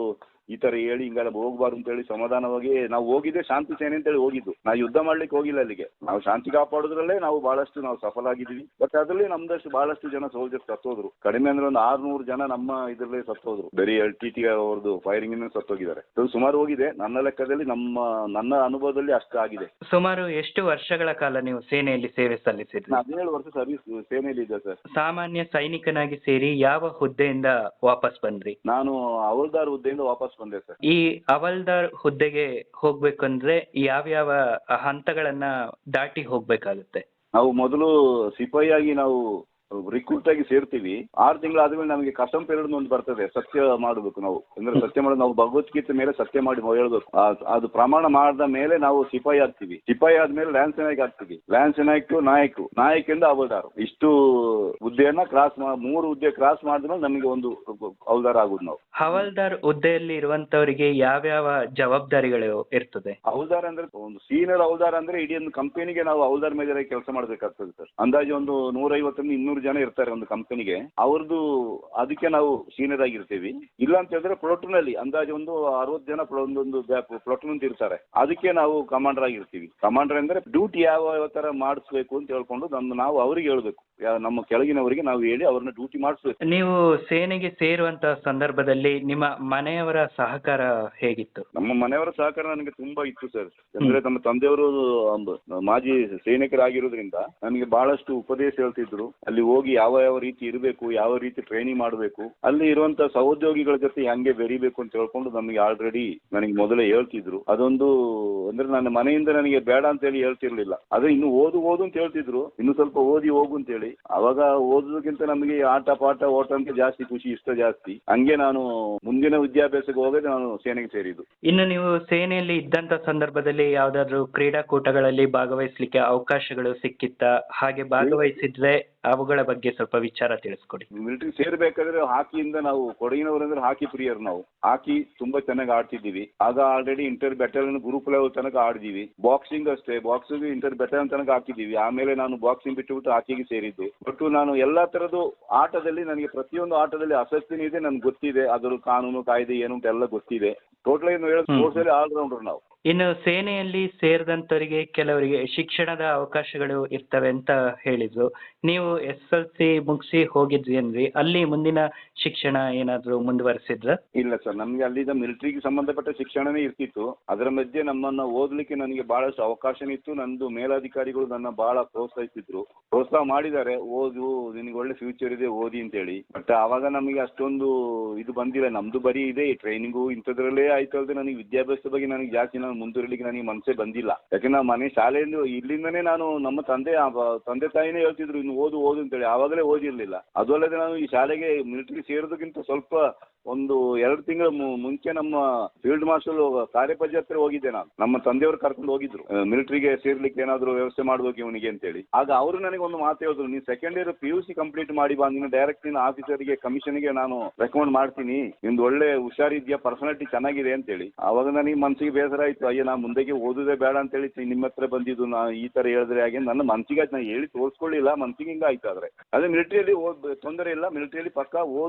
ಈ ತರ ಹೇಳಿ ಹಿಂಗೆಲ್ಲ ಹೋಗ್ಬಾರ್ದು ಅಂತ ಹೇಳಿ ಸಮಾಧಾನವಾಗಿ ನಾವು ಹೋಗಿದ್ದೆ. ಶಾಂತಿ ಸೇನೆ ಅಂತ ಹೇಳಿ ಹೋಗಿದ್ದು. ನಾವು ಯುದ್ಧ ಮಾಡ್ಲಿಕ್ಕೆ ಹೋಗಿಲ್ಲ ಅಲ್ಲಿಗೆ. ನಾವು ಶಾಂತಿ ಕಾಪಾಡೋದ್ರಲ್ಲೇ ನಾವು ಬಹಳಷ್ಟು ಸಫಲ ಆಗಿದ್ದೀವಿ. ಬಟ್ ಅದರಲ್ಲಿ ನಮ್ದಷ್ಟು ಬಹಳಷ್ಟು ಜನ ಸೋಲ್ಜರ್ಸ್ ಸತ್ತೋದ್ರು. ಕಡಿಮೆ ಅಂದ್ರೆ ಒಂದು 600 ಜನ ನಮ್ಮ ಇದರಲ್ಲೇ ಸತ್ತೋದ್ರು. ಬರೀ LTT ಅವ್ರದ್ದು ಫೈರಿಂಗ್ ಇಂದ ಸತ್ತೋಗಿದ್ದಾರೆ. ಅದು ಸುಮಾರು ಹೋಗಿದೆ. ನನ್ನ ಲೆಕ್ಕದಲ್ಲಿ ನನ್ನ ಅನುಭವದಲ್ಲಿ ಅಷ್ಟು ಆಗಿದೆ. ಸುಮಾರು ಎಷ್ಟು ವರ್ಷಗಳ ಕಾಲ ನೀವು ಸೇನೆಯಲ್ಲಿ ಸೇವೆ ಸಲ್ಲಿಸಿದ್ರಿ? 17 ವರ್ಷ ಸರ್ವಿಸ್ ಸೇನೆಯಲ್ಲಿ ಇದೆ ಸರ್. ಸಾಮಾನ್ಯ ಸೈನಿಕನಾಗಿ ಸೇರಿ ಯಾವ ಹುದ್ದೆಯಿಂದ ವಾಪಸ್ ಬಂದ್ರಿ? ನಾನು ಹವಲ್ದಾರ್ ಹುದ್ದೆಯಿಂದ ವಾಪಸ್ ಬಂದೆ ಸರ್. ಈ ಹವಲ್ದಾರ್ ಹುದ್ದೆಗೆ ಹೋಗ್ಬೇಕಂದ್ರೆ ಯಾವ್ಯಾವ ಹಂತಗಳನ್ನ ದಾಟಿ ಹೋಗ್ಬೇಕಾಗುತ್ತೆ? ನಾವು ಮೊದಲು ಸಿಪಾಯಿಯಾಗಿ ನಾವು ರಿಕ್ರೂಟ್ ಆಗಿ ಸೇರ್ತೀವಿ. 6 ತಿಂಗಳು ಆದ್ಮೇಲೆ ನಮಗೆ ಕಸ್ಟಮ್ ಪೀರಿಯಡ್ ಒಂದು ಬರ್ತದೆ. ಸತ್ಯ ಮಾಡಬೇಕು ನಾವು. ಅಂದ್ರೆ ಸತ್ಯ ಮಾಡೋದು ನಾವು ಭಗವದ್ಗೀತೆ ಮೇಲೆ ಸತ್ಯ ಮಾಡಿ ಹೇಳ್ಬೇಕು. ಅದು ಪ್ರಮಾಣ ಮಾಡಿದ ಮೇಲೆ ನಾವು ಸಿಪಾಯಿ ಆಗ್ತೀವಿ. ಸಿಪಾಯಿ ಆದ್ಮೇಲೆ ಲ್ಯಾನ್ಸ್ ನಾಯಕ್ ಆಗ್ತೀವಿ. ಲ್ಯಾನ್ಸ್ ನಾಯಕಿಂದ ಹವಲ್ದಾರ್. ಇಷ್ಟು ಹುದ್ದೆಯನ್ನ 3 ಹುದ್ದೆ ಕ್ರಾಸ್ ಮಾಡಿದ್ಮೇಲೆ ನಮಗೆ ಒಂದು ಹವಲ್ದಾರ್ ಆಗುದು ನಾವು. ಹವಲ್ದಾರ್ ಹುದ್ದೆಯಲ್ಲಿ ಇರುವಂತವರಿಗೆ ಯಾವ್ಯಾವ ಜವಾಬ್ದಾರಿಗಳು ಇರ್ತದೆ? ಹವಲ್ದಾರ್ ಅಂದ್ರೆ ಒಂದು ಸೀನಿಯರ್ ಹವಲ್ದಾರ್ ಅಂದ್ರೆ ಇಡೀ ಒಂದು ಕಂಪನಿಗೆ ನಾವು ಹವಲ್ದಾರ್ ಮೇಜರ್ ಆಗಿ ಕೆಲಸ ಮಾಡ್ಬೇಕಾಗ್ತದೆ ಸರ್. ಅಂದಾಜು ಒಂದು 150-200 ಜನ ಇರ್ತಾರೆ ಒಂದು ಕಂಪನಿಗೆ. ಅವ್ರದ್ದು ಅದಕ್ಕೆ ನಾವು ಸೀನಿಯರ್ ಆಗಿರ್ತೀವಿ. ಇಲ್ಲ ಅಂತ ಹೇಳಿದ್ರೆ ಪ್ಲೋಟೂನ್ ಅಲ್ಲಿ ಅಂದಾಜು ಒಂದು 60 ಜನ ಒಂದೊಂದು ಪ್ಲೋಟೂನ್ ಅಂತ ಇರ್ತಾರೆ. ಅದಕ್ಕೆ ನಾವು ಕಮಾಂಡರ್ ಆಗಿರ್ತೀವಿ. ಕಮಾಂಡರ್ ಅಂದ್ರೆ ಡ್ಯೂಟಿ ಯಾವ ತರ ಮಾಡಿಸ್ಬೇಕು ಅಂತ ಹೇಳ್ಕೊಂಡು ನಾವು ಅವ್ರಿಗೆ ಹೇಳ್ಬೇಕು. ನಮ್ಮ ಕೆಳಗಿನವರಿಗೆ ನಾವು ಹೇಳಿ ಅವ್ರನ್ನ ಡ್ಯೂಟಿ ಮಾಡಿಸ್ಬೇಕು. ನೀವು ಸೇನೆಗೆ ಸೇರುವಂತ ಸಂದರ್ಭದಲ್ಲಿ ನಿಮ್ಮ ಮನೆಯವರ ಸಹಕಾರ ಹೇಗಿತ್ತು? ನಮ್ಮ ಮನೆಯವರ ಸಹಕಾರ ನನಗೆ ತುಂಬಾ ಇತ್ತು ಸರ್. ಅಂದ್ರೆ ನಮ್ಮ ತಂದೆಯವರು ಮಾಜಿ ಸೈನಿಕರಾಗಿರೋದ್ರಿಂದ ನನಗೆ ಬಹಳಷ್ಟು ಉಪದೇಶ ಹೇಳ್ತಿದ್ರು. ಅಲ್ಲಿ ಹೋಗಿ ಯಾವ ರೀತಿ ಇರಬೇಕು, ಯಾವ ರೀತಿ ಟ್ರೈನಿಂಗ್ ಮಾಡಬೇಕು, ಅಲ್ಲಿ ಇರುವಂತ ಸಹೋದ್ಯೋಗಿಗಳ ಜೊತೆ ಹೆಂಗೆ ಬೆರಿಬೇಕು ಅಂತ ಹೇಳ್ಕೊಂಡು ನಮಗೆ ಆಲ್ರೆಡಿ ನನಗೆ ಮೊದಲೇ ಹೇಳ್ತಿದ್ರು. ಅದೊಂದು ಅಂದ್ರೆ ನನ್ನ ಮನೆಯಿಂದ ನನಗೆ ಬೇಡ ಅಂತ ಹೇಳಿ ಹೇಳ್ತಿರ್ಲಿಲ್ಲ. ಅದೇ ಇನ್ನು ಓದು ಅಂತ ಹೇಳ್ತಿದ್ರು. ಇನ್ನು ಸ್ವಲ್ಪ ಓದಿ ಹೋಗು ಅಂತ ಹೇಳಿ. ಅವಾಗ ಓದೋದಕ್ಕಿಂತ ನಮಗೆ ಆಟ ಪಾಠ ಓಟ ಅಂತ ಜಾಸ್ತಿ ಖುಷಿ, ಇಷ್ಟ ಜಾಸ್ತಿ. ಹಂಗೆ ನಾನು ಮುಂದಿನ ವಿದ್ಯಾಭ್ಯಾಸಕ್ಕೆ ಹೋಗೋದೇ ನಾನು ಸೇನೆಗೆ ಸೇರಿದ್ದು. ಇನ್ನು ನೀವು ಸೇನೆಯಲ್ಲಿ ಇದ್ದಂತ ಸಂದರ್ಭದಲ್ಲಿ ಯಾವ್ದಾದ್ರು ಕ್ರೀಡಾಕೂಟಗಳಲ್ಲಿ ಭಾಗವಹಿಸ್ಲಿಕ್ಕೆ ಅವಕಾಶಗಳು ಸಿಕ್ಕಿತ್ತಾ? ಹಾಗೆ ಭಾಗವಹಿಸಿದ್ರೆ ಅವುಗಳ ಬಗ್ಗೆ ಸ್ವಲ್ಪ ವಿಚಾರ ತಿಳಿಸ್ಕೊಡಿ. ಮಿಲಿಟರಿ ಸೇರ್ಬೇಕಾದ್ರೆ ಹಾಕಿಯಿಂದ ನಾವು ಕೊಡಗಿನವರಂದ್ರೆ ಹಾಕಿ ಪ್ರಿಯರ್ ನಾವು. ಹಾಕಿ ತುಂಬಾ ಚೆನ್ನಾಗಿ ಆಡ್ತಿದ್ದೀವಿ. ಆಗ already inter battalion group level ತನಕ ಆಡಿದೀವಿ. ಬಾಕ್ಸಿಂಗ್ ಅಷ್ಟೇ, ಬಾಕ್ಸಿಂಗ್ ಇಂಟರ್ ಬೆಟಾಲಿಯನ್ ತನಕ ಹಾಕಿದ್ದೀವಿ. ಆಮೇಲೆ ನಾನು ಬಾಕ್ಸಿಂಗ್ ಬಿಟ್ಟುಬಿಟ್ಟು ಹಾಕಿಗೆ ಸೇರಿದ್ದು. ಬಟ್ ನಾನು ಎಲ್ಲಾ ತರದ್ದು ಆಟದಲ್ಲಿ ನನಗೆ ಪ್ರತಿಯೊಂದು ಆಟದಲ್ಲಿ ಆಸಕ್ತಿನೂ ಇದೆ, ನನ್ಗೆ ಗೊತ್ತಿದೆ ಅದ್ರ ಕಾನೂನು ಕಾಯ್ದೆ ಏನು ಅಂತ ಎಲ್ಲ ಗೊತ್ತಿದೆ. ಟೋಟಲ್ ಸ್ಪೋರ್ಟ್ಸ್ ಆಲ್ರೌಂಡರ್ ನಾವು. ಇನ್ನು ಸೇನೆಯಲ್ಲಿ ಸೇರಿದಂತವರಿಗೆ ಕೆಲವರಿಗೆ ಶಿಕ್ಷಣದ ಅವಕಾಶಗಳು ಇರ್ತವೆ ಅಂತ ಹೇಳಿದ್ರು. ನೀವು SLC ಮುಗಿಸಿ ಹೋಗಿದ್ರಿ, ಅಲ್ಲಿ ಮುಂದಿನ ಶಿಕ್ಷಣ ಏನಾದ್ರು ಮುಂದುವರಿಸಿದ್ರ? ಇಲ್ಲ ಸರ್, ನಮ್ಗೆ ಅಲ್ಲಿದ್ದ ಮಿಲಿಟರಿಗೆ ಸಂಬಂಧಪಟ್ಟ ಶಿಕ್ಷಣನೇ ಇರ್ತಿತ್ತು. ಅದರ ಮಧ್ಯೆ ನಮ್ಮನ್ನ ಓದಲಿಕ್ಕೆ ನನಗೆ ಬಹಳಷ್ಟು ಅವಕಾಶನೇ ಇತ್ತು. ನಂದು ಮೇಲಾಧಿಕಾರಿಗಳು ನನ್ನ ಬಹಳ ಪ್ರೋತ್ಸಾಹ ಮಾಡಿದ್ದಾರೆ. ಓದು, ನಿನಗೆ ಒಳ್ಳೆ ಫ್ಯೂಚರ್ ಇದೆ, ಓದಿ ಅಂತೇಳಿ. ಬಟ್ ಆವಾಗ ನಮಗೆ ಅಷ್ಟೊಂದು ಇದು ಬಂದಿಲ್ಲ. ನಮ್ದು ಬರೀ ಇದೆ ಟ್ರೈನಿಂಗು ಇಂಥದ್ರಲ್ಲೇ ಆಯ್ತು ಅಲ್ಲದೆ ನನಗೆ ವಿದ್ಯಾಭ್ಯಾಸದ ಬಗ್ಗೆ ನನಗೆ ಜಾಸ್ತಿ ನಾನು ಮುಂದುವರಿಲಿಕ್ಕೆ ನನಗೆ ಮನಸ್ಸೇ ಬಂದಿಲ್ಲ. ಯಾಕಂದ್ರೆ ನಾವು ಮನೆ ಶಾಲೆಯಲ್ಲಿ ಇಲ್ಲಿಂದನೇ ನಾನು ನಮ್ಮ ತಂದೆ ತಾಯಿನೇ ಹೇಳ್ತಿದ್ರು ಇನ್ನು ಓದು ಅಂತೇಳಿ. ಆವಾಗಲೇ ಓದಿರ್ಲಿಲ್ಲ. ಅದು ಅಲ್ಲದೆ ನಾನು ಈ ಶಾಲೆಗೆ ಮಿಲಿಟರಿ ಸೇರೋದಕ್ಕಿಂತ ಸ್ವಲ್ಪ ಒಂದು 2 ತಿಂಗಳ ಮುಂಚೆ ನಮ್ಮ ಫೀಲ್ಡ್ ಮಾರ್ಷಲ್ ಕಾರ್ಯಪಜಿ ಹತ್ರ ಹೋಗಿದ್ದೆ ನಾನು. ನಮ್ಮ ತಂದೆಯವರು ಕರ್ಕೊಂಡು ಹೋಗಿದ್ರು ಮಿಲಿಟರಿಗೆ ಸೇರ್ಲಿಕ್ಕೆ ಏನಾದ್ರು ವ್ಯವಸ್ಥೆ ಮಾಡ್ಬೇಕು ಇವನಿಗೆ ಅಂತೇಳಿ. ಆಗ ಅವರು ನನಗೆ ಒಂದು ಮಾತು ಹೇಳಿದ್ರು, ನೀನು ಸೆಕೆಂಡ್ ಇಯರ್ PUC ಕಂಪ್ಲೀಟ್ ಮಾಡಿ ಬಾ, ನೀನು ಡೈರೆಕ್ಟ್ ನಿನ್ನ ಆಫೀಸರ್ಗೆ ಕಮಿಷನ್ಗೆ ನಾನು ರೆಕಮೆಂಡ್ ಮಾಡ್ತೀನಿ, ನಿಮ್ದು ಒಳ್ಳೆ ಹುಷಾರಿದ್ಯಾ, ಪರ್ಸನಾಲಿಟಿ ಚೆನ್ನಾಗಿದೆ ಅಂತೇಳಿ. ಅವಾಗ ನನಗೆ ಮನಸ್ಸಿಗೆ ಬೇಸರ ಆಯ್ತು. ಅಯ್ಯ, ನಾ ಮುಂದಕ್ಕೆ ಓದುದೇ ಬೇಡ ಅಂತೇಳಿ ನಿಮ್ಮ ಹತ್ರ ಬಂದಿದ್ದು. ನಾ ಈ ತರ ಹೇಳಿದ್ರೆ ಹಾಗೆ ನನ್ನ ಮನಸ್ಸಿಗೆ ಆಯ್ತು. ನಾನು ಹೇಳಿ ತೋರಿಸ್ಕೊಳ್ಳಿಲ್ಲ, ಮನಸ್ಸಿಗೆ ಹಿಂಗ ಆಯ್ತು. ಆದ್ರೆ ಅದೇ ಮಿಲಿಟರಿಯಲ್ಲಿ ತೊಂದರೆ ಇಲ್ಲ. ಮಿಲಿಟರಿಯಲ್ಲಿ ಪಕ್ಕ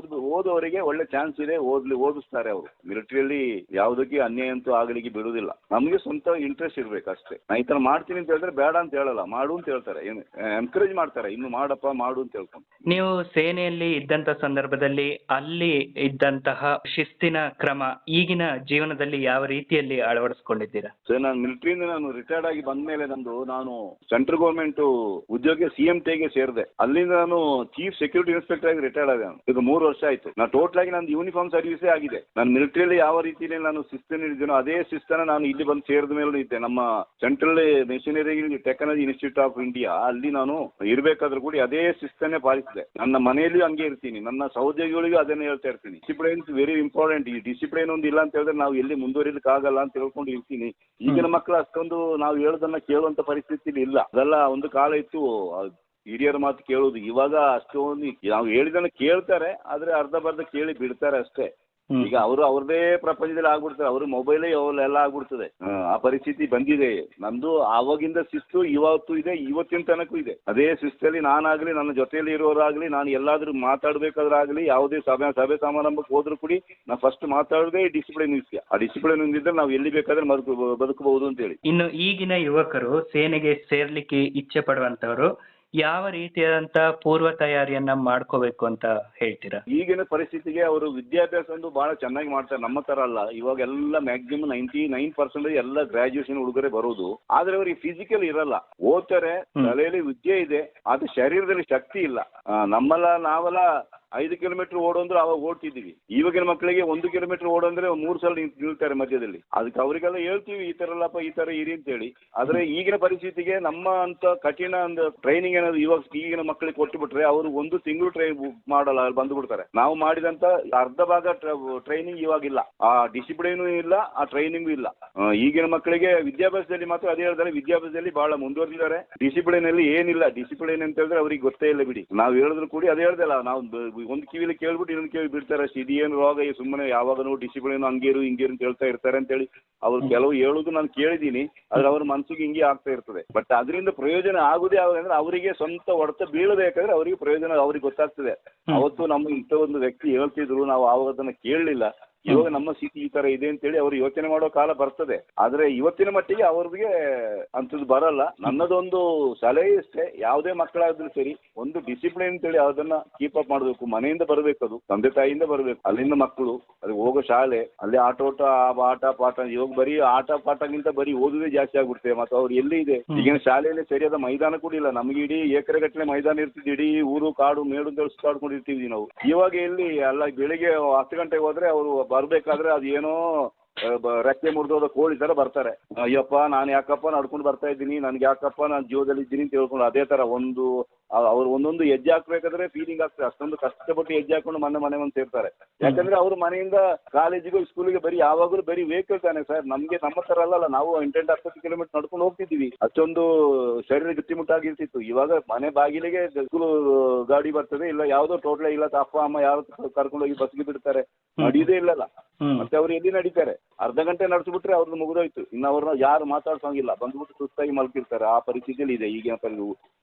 ಓದೋವರಿಗೆ ಒಳ್ಳೆ ಚಾನ್ಸ್ ಇದೆ, ಓದಿಸ್ತಾರೆ ಅವರು. ಮಿಲಿಟರಿಯಲ್ಲಿ ಯಾವುದಕ್ಕೆ ಅನ್ಯಾಯ ಅಂತೂ ಆಗಲಿಕ್ಕೆ ಬಿಡುವುದಿಲ್ಲ. ನಮಗೆ ಸ್ವಂತ ಇಂಟ್ರೆಸ್ಟ್ ಇರ್ಬೇಕು ಅಷ್ಟೇ. ನಾ ಈ ತರ ಮಾಡ್ತೀನಿ ಅಂತ ಹೇಳಿದ್ರೆ ಬೇಡ ಅಂತ ಹೇಳಲ್ಲ, ಮಾಡು ಅಂತ ಹೇಳ್ತಾರೆ, ಎನ್ಕರೇಜ್ ಮಾಡ್ತಾರೆ, ಇನ್ನು ಮಾಡಪ್ಪ ಮಾಡು ಅಂತ ಹೇಳ್ಕೊಂಡು. ನೀವು ಸೇನೆಯಲ್ಲಿ ಇದ್ದಂತ ಸಂದರ್ಭದಲ್ಲಿ ಅಲ್ಲಿ ಇದ್ದಂತಹ ಶಿಸ್ತಿನ ಕ್ರಮ ಈಗಿನ ಜೀವನದಲ್ಲಿ ಯಾವ ರೀತಿಯಲ್ಲಿ ಅಳವಡಿಸ್ಕೊಂಡಿದ್ದೀರಾ? ಸರ್, ನಾನು ಮಿಲಿಟರಿಯಿಂದ ನಾನು ರಿಟೈರ್ಡ್ ಆಗಿ ಬಂದ ಮೇಲೆ ನಾನು ಸೆಂಟ್ರಲ್ ಗೌರ್ಮೆಂಟ್ ಉದ್ಯೋಗ CMTಗೆ ಸೇರಿದೆ. ಅಲ್ಲಿಂದ ನಾನು ಚೀಫ್ ಸೆಕ್ಯೂರಿಟಿ ಇನ್ಸ್ಪೆಕ್ಟರ್ ಆಗಿ ರಿಟೈರ್ಡ್ ಆದ. ಈಗ 3 ವರ್ಷ ಆಯ್ತು. ನಾನು ಟೋಟಲ್ ಆಗಿ ನಂದು ಯೂನಿಫಾರ್ಮ್ ಸರ್ವಿಸೇ ಆಗಿದೆ. ನಾನು ಮಿಲಿಟರಿಯಲ್ಲಿ ಯಾವ ರೀತಿಯಲ್ಲಿ ನಾನು ಶಿಸ್ತನ್ನು ಇದ್ದೇನೋ ಅದೇ ಶಿಸ್ತನ್ನ ನಾನು ಇಲ್ಲಿ ಬಂದು ಸೇರಿದ ಮೇಲೆ ಇದ್ದೆ. ನಮ್ಮ central machinery technology institute of India ಅಲ್ಲಿ ನಾನು ಇರಬೇಕಾದ್ರೂ ಕೂಡ ಅದೇ ಶಿಸ್ತನ್ನೇ ಪಾಲಿಸಿದೆ. ನನ್ನ ಮನೆಯಲ್ಲಿಯೂ ಹಂಗೆ ಇರ್ತೀನಿ, ನನ್ನ ಸಹೋದ್ಯೋಗಿಗಳಿಗೂ ಅದನ್ನೇ ಹೇಳ್ತಾ ಇರ್ತೀನಿ. Discipline very important. ಈ ಡಿಸಿಪ್ಲೈನ್ ಒಂದು ಇಲ್ಲ ಅಂತ ಹೇಳಿದ್ರೆ ನಾವು ಎಲ್ಲಿ ಮುಂದುವರಿಲಿಕ್ಕೆ ಆಗಲ್ಲ ಅಂತ ಹೇಳ್ಕೊಂಡು ಇರ್ತೀನಿ. ಈಗಿನ ಮಕ್ಕಳು ಅಷ್ಟೊಂದು ನಾವು ಹೇಳೋದನ್ನ ಕೇಳುವಂತ ಪರಿಸ್ಥಿತಿ ಇಲ್ಲ. ಅದೆಲ್ಲ ಒಂದು ಕಾಲ ಇತ್ತು, ಹಿರಿಯರ ಮಾತು ಕೇಳೋದು. ಇವಾಗ ಅಷ್ಟೊಂದು ನಾವು ಹೇಳಿದನ್ನ ಕೇಳ್ತಾರೆ, ಆದ್ರೆ ಅರ್ಧ ಬರ್ಧ ಕೇಳಿ ಬಿಡ್ತಾರೆ ಅಷ್ಟೇ. ಈಗ ಅವರು ಅವ್ರದೇ ಪ್ರಪಂಚದಲ್ಲಿ ಆಗ್ಬಿಡ್ತಾರೆ. ಅವ್ರ ಮೊಬೈಲೇ ಎಲ್ಲ ಆಗ್ಬಿಡ್ತದೆ. ಆ ಪರಿಸ್ಥಿತಿ ಬಂದಿದೆ. ನಮ್ದು ಆವಾಗಿಂದ ಶಿಸ್ತು ಇವತ್ತು ಇದೆ, ಇವತ್ತಿನ ತನಕೂ ಇದೆ. ಅದೇ ಶಿಸ್ತಲ್ಲಿ ನಾನಾಗ್ಲಿ, ನನ್ನ ಜೊತೆಯಲ್ಲಿ ಇರೋರಾಗ್ಲಿ, ನಾನು ಎಲ್ಲಾದ್ರೂ ಮಾತಾಡ್ಬೇಕಾದ್ರಾಗ್ಲಿ, ಯಾವುದೇ ಸಭೆ ಸಮಾರಂಭಕ್ಕೆ ಹೋದ್ರು ಕೂಡ ನಾ ಫಸ್ಟ್ ಮಾತಾಡೋದೇ ಡಿಸಿಪ್ಲಿನ್ ವಿಷಯ. ಆ ಡಿಸಿಪ್ಲಿನ್ ಇದ್ರೆ ನಾವು ಎಲ್ಲಿ ಬೇಕಾದ್ರೆ ಬದುಕಬಹುದು ಅಂತ ಹೇಳಿ. ಇನ್ನು ಈಗಿನ ಯುವಕರು ಸೇನೆಗೆ ಸೇರ್ಲಿಕ್ಕೆ ಇಚ್ಛೆ ಪಡುವಂತವರು ಯಾವ ರೀತಿಯಾದಂತ ಪೂರ್ವ ತಯಾರಿಯನ್ನ ಮಾಡ್ಕೋಬೇಕು ಅಂತ ಹೇಳ್ತೀರಾ? ಈಗಿನ ಪರಿಸ್ಥಿತಿಗೆ ಅವರು ವಿದ್ಯಾಭ್ಯಾಸ ಒಂದು ಬಹಳ ಚೆನ್ನಾಗಿ ಮಾಡ್ತಾರೆ. ನಮ್ಮ ತರ ಅಲ್ಲ. ಇವಾಗ ಎಲ್ಲ ಮ್ಯಾಕ್ಸಿಮಮ್ 99% ಎಲ್ಲ ಗ್ರಾಜುಯೇಷನ್ ಹುಡುಗರೇ ಬರೋದು. ಆದ್ರೆ ಅವರಿಗೆ ಫಿಸಿಕಲ್ ಇರಲ್ಲ. ಓದ್ತಾರೆ, ತಲೆಯಲ್ಲಿ ವಿದ್ಯೆ ಇದೆ, ಆದ್ರೆ ಶರೀರದಲ್ಲಿ ಶಕ್ತಿ ಇಲ್ಲ. ನಾವೆಲ್ಲ 5 ಕಿಲೋಮೀಟರ್ ಓಡೋಂದ್ರೆ ಅವಾಗ ಓಡ್ತಿದ್ದೀವಿ. ಇವಾಗಿನ ಮಕ್ಕಳಿಗೆ 1 ಕಿಲೋಮೀಟರ್ ಓಡೋಂದ್ರೆ 3 ಸಲ ನಿಲ್ತಾರೆ ಮಧ್ಯದಲ್ಲಿ. ಅದಕ್ಕೆ ಅವರಿಗೆಲ್ಲ ಹೇಳ್ತೀವಿ ಈ ತರ ಅಲ್ಲಪ್ಪ, ಈ ತರ ಇರಿ ಅಂತ ಹೇಳಿ. ಆದ್ರೆ ಈಗಿನ ಪರಿಸ್ಥಿತಿಗೆ ನಮ್ಮ ಅಂತ ಕಠಿಣ ಒಂದು ಟ್ರೈನಿಂಗ್ ಏನಾದ್ರು ಇವಾಗ ಈಗಿನ ಮಕ್ಕಳಿಗೆ ಕೊಟ್ಟು ಬಿಟ್ರೆ ಅವರು 1 ತಿಂಗಳು ಟ್ರೈನ್ ಮಾಡಲ್ಲ, ಬಂದು ಬಿಡ್ತಾರೆ. ನಾವು ಮಾಡಿದಂತ ಅರ್ಧ ಭಾಗ ಟ್ರೈನಿಂಗ್ ಇವಾಗಿಲ್ಲ. ಆ ಡಿಸಿಪ್ಲಿನ್ ಇಲ್ಲ, ಆ ಟ್ರೈನಿಂಗು ಇಲ್ಲ. ಈಗಿನ ಮಕ್ಕಳಿಗೆ ವಿದ್ಯಾಭ್ಯಾಸದಲ್ಲಿ ಮಾತ್ರ ಅದೇ ಹೇಳ್ತಾರೆ, ವಿದ್ಯಾಭ್ಯಾಸದಲ್ಲಿ ಬಹಳ ಮುಂದುವರೆದಿದ್ದಾರೆ. ಡಿಸಿಪ್ಲಿನ್ ಅಲ್ಲಿ ಏನಿಲ್ಲ. ಡಿಸಿಪ್ಲಿನ್ ಅಂತ ಹೇಳಿದ್ರೆ ಅವ್ರಿಗೆ ಗೊತ್ತೇ ಇಲ್ಲ ಬಿಡಿ. ನಾವು ಹೇಳಿದ್ರು ಕೂಡ ಅದೇ ಹೇಳ್ದಲ್ಲ, ನಾವು ಒಂದು ಕಿವಿಲಿ ಕೇಳ್ಬಿಟ್ಟು ಇನ್ನೊಂದು ಕಿವಿ ಬಿಡ್ತಾರೆ ಅಷ್ಟೇ. ಇದೇನು ರೋಗ, ಸುಮ್ಮನೆ ಯಾವಾಗನೂ ಡಿಸಿಪ್ಲಿನ್ ಹಂಗೇರು ಹಿಂಗೇರು ಅಂತ ಹೇಳ್ತಾ ಇರ್ತಾರೆ ಅಂತೇಳಿ ಅವ್ರು ಕೆಲವು ಹೇಳುದು ನಾನು ಕೇಳಿದ್ದೀನಿ. ಆದ್ರೆ ಅವ್ರ ಮನಸ್ಸಿಗೆ ಹಿಂಗೆ ಆಗ್ತಾ ಇರ್ತದೆ. ಬಟ್ ಅದರಿಂದ ಪ್ರಯೋಜನ ಆಗುದೇ ಯಾವಾಗಂದ್ರೆ ಅವರಿಗೆ ಸ್ವಂತ ಹೊಡೆತ ಬೀಳಬೇಕಾದ್ರೆ ಅವರಿಗೆ ಪ್ರಯೋಜನ ಅವ್ರಿಗೆ ಗೊತ್ತಾಗ್ತದೆ. ಅವತ್ತು ನಮ್ಮ ಇಂಥ ಒಂದು ವ್ಯಕ್ತಿ ಹೇಳ್ತಿದ್ರು, ನಾವು ಆವಾಗ ಅದನ್ನ ಕೇಳಲಿಲ್ಲ. ಇವಾಗ ನಮ್ಮ ಸ್ಥಿತಿ ಈ ತರ ಇದೆ ಅಂತೇಳಿ ಅವ್ರು ಯೋಚನೆ ಮಾಡೋ ಕಾಲ ಬರ್ತದೆ. ಆದ್ರೆ ಇವತ್ತಿನ ಮಟ್ಟಿಗೆ ಅವ್ರಿಗೆ ಅಂಥದ್ದು ಬರಲ್ಲ. ನನ್ನದೊಂದು ಸಲಹೆ ಇಷ್ಟೇ, ಯಾವುದೇ ಮಕ್ಕಳಾದ್ರೂ ಸರಿ ಒಂದು ಡಿಸಿಪ್ಲಿನ್ ಅಂತೇಳಿ ಅದನ್ನ ಕೀಪ್ ಅಪ್ ಮಾಡಬೇಕು. ಮನೆಯಿಂದ ಬರಬೇಕು, ಅದು ತಂದೆ ತಾಯಿಯಿಂದ ಬರಬೇಕು. ಅಲ್ಲಿಂದ ಮಕ್ಕಳು ಅದು ಹೋಗೋ ಶಾಲೆ, ಅಲ್ಲಿ ಆಟ ಪಾಠ. ಇವಾಗ ಬರೀ ಆಟ ಪಾಠಗಿಂತ ಬರೀ ಓದುದೇ ಜಾಸ್ತಿ ಆಗ್ಬಿಡ್ತೇವೆ. ಮತ್ತು ಅವ್ರು ಎಲ್ಲಿ ಇದೆ ಈಗಿನ ಶಾಲೆಯಲ್ಲಿ ಸರಿಯಾದ ಮೈದಾನ ಕೂಡ ಇಲ್ಲ. ನಮ್ಗೆ ಇಡೀ ಎಕರೆಗಟ್ಟಲೆ ಮೈದಾನ ಇರ್ತಿದ್ದು, ಇಡೀ ಊರು ಕಾಡು ಮೇಡು ಅಂತ ಸುತ್ತಾಡ್ಕೊಂಡಿರ್ತೀವಿ ನಾವು. ಇವಾಗ ಎಲ್ಲಿ ಎಲ್ಲ ಬೆಳಿಗ್ಗೆ 10 ಗಂಟೆಗೆ ಹೋದ್ರೆ ಅವರು ಬರ್ಬೇಕಾದ್ರೆ ಅದೇನೋ ರೆಕ್ಕೆ ಮುರಿದೋದ ಕೋಳಿ ತರ ಬರ್ತಾರೆ. ಅಯ್ಯಪ್ಪ ನಾನು ಯಾಕಪ್ಪ ನಡ್ಕೊಂಡು ಬರ್ತಾ ಇದ್ದೀನಿ, ನನ್ಗೆ ಯಾಕಪ್ಪ ನಾನು ಜೀವದಲ್ಲಿ ಇದ್ದೀನಿ ಅಂತ ಹೇಳ್ಕೊಂಡು ಅದೇ ತರ ಒಂದು ಅವ್ರು ಒಂದೊಂದು ಹೆಜ್ಜೆ ಹಾಕ್ಬೇಕಾದ್ರೆ ಫೀಲಿಂಗ್ ಆಗ್ತದೆ. ಅಷ್ಟೊಂದು ಕಷ್ಟಪಟ್ಟು ಹೆಜ್ಜೆ ಹಾಕೊಂಡು ಮನೆ ಒಂದು ಸೇರ್ತಾರೆ. ಯಾಕಂದ್ರೆ ಅವ್ರ ಮನೆಯಿಂದ ಕಾಲೇಜಿಗೂ ಸ್ಕೂಲಿಗೆ ಬರೀ ಯಾವಾಗಲೂ ಬರೀ ವೆಹಿಕಲ್ ತಾನೆ ಸರ್. ನಮ್ಗೆ ನಮ್ಮ ತರ ಅಲ್ಲ, ನಾವು 8-20 ಕಿಲೋಮೀಟರ್ ನಡ್ಕೊಂಡು ಹೋಗ್ತಿದ್ದೀವಿ. ಅಷ್ಟೊಂದು ಶರೀರ ಗಟ್ಟಿಮುಟ್ಟಾಗಿರ್ತಿತ್ತು. ಇವಾಗ ಮನೆ ಬಾಗಿಲಿಗೆ ಸ್ಕೂಲ್ ಗಾಡಿ ಬರ್ತದೆ, ಇಲ್ಲ ಯಾವ್ದೋ ಟೋಟ್ಲೆ ಇಲ್ಲ, ಅಪ್ಪ ಅಮ್ಮ ಯಾರು ಕರ್ಕೊಂಡು ಹೋಗಿ ಬಸ್ಗೆ ಬಿಡ್ತಾರೆ, ನಡೆಯುವುದೇ ಇಲ್ಲಲ್ಲ. ಮತ್ತೆ ಅವ್ರು ಎಲ್ಲಿ ನಡೀತಾರೆ? ಅರ್ಧ ಗಂಟೆ ನಡೆಸ್ಬಿಟ್ರೆ ಅವ್ರದ್ದು ಮುಗಿದೋಯ್ತು. ಇನ್ನು ಅವ್ರನ್ನ ಯಾರು ಮಾತಾಡ್ಸೋಂಗಿಲ್ಲ, ಬಂದ್ಬಿಟ್ಟು ಸುಸ್ತಾಗಿ ಮಲ್ಕಿರ್ತಾರೆ. ಆ ಪರಿಸ್ಥಿತಿಯಲ್ಲಿ ಇದೆ ಈಗಿನ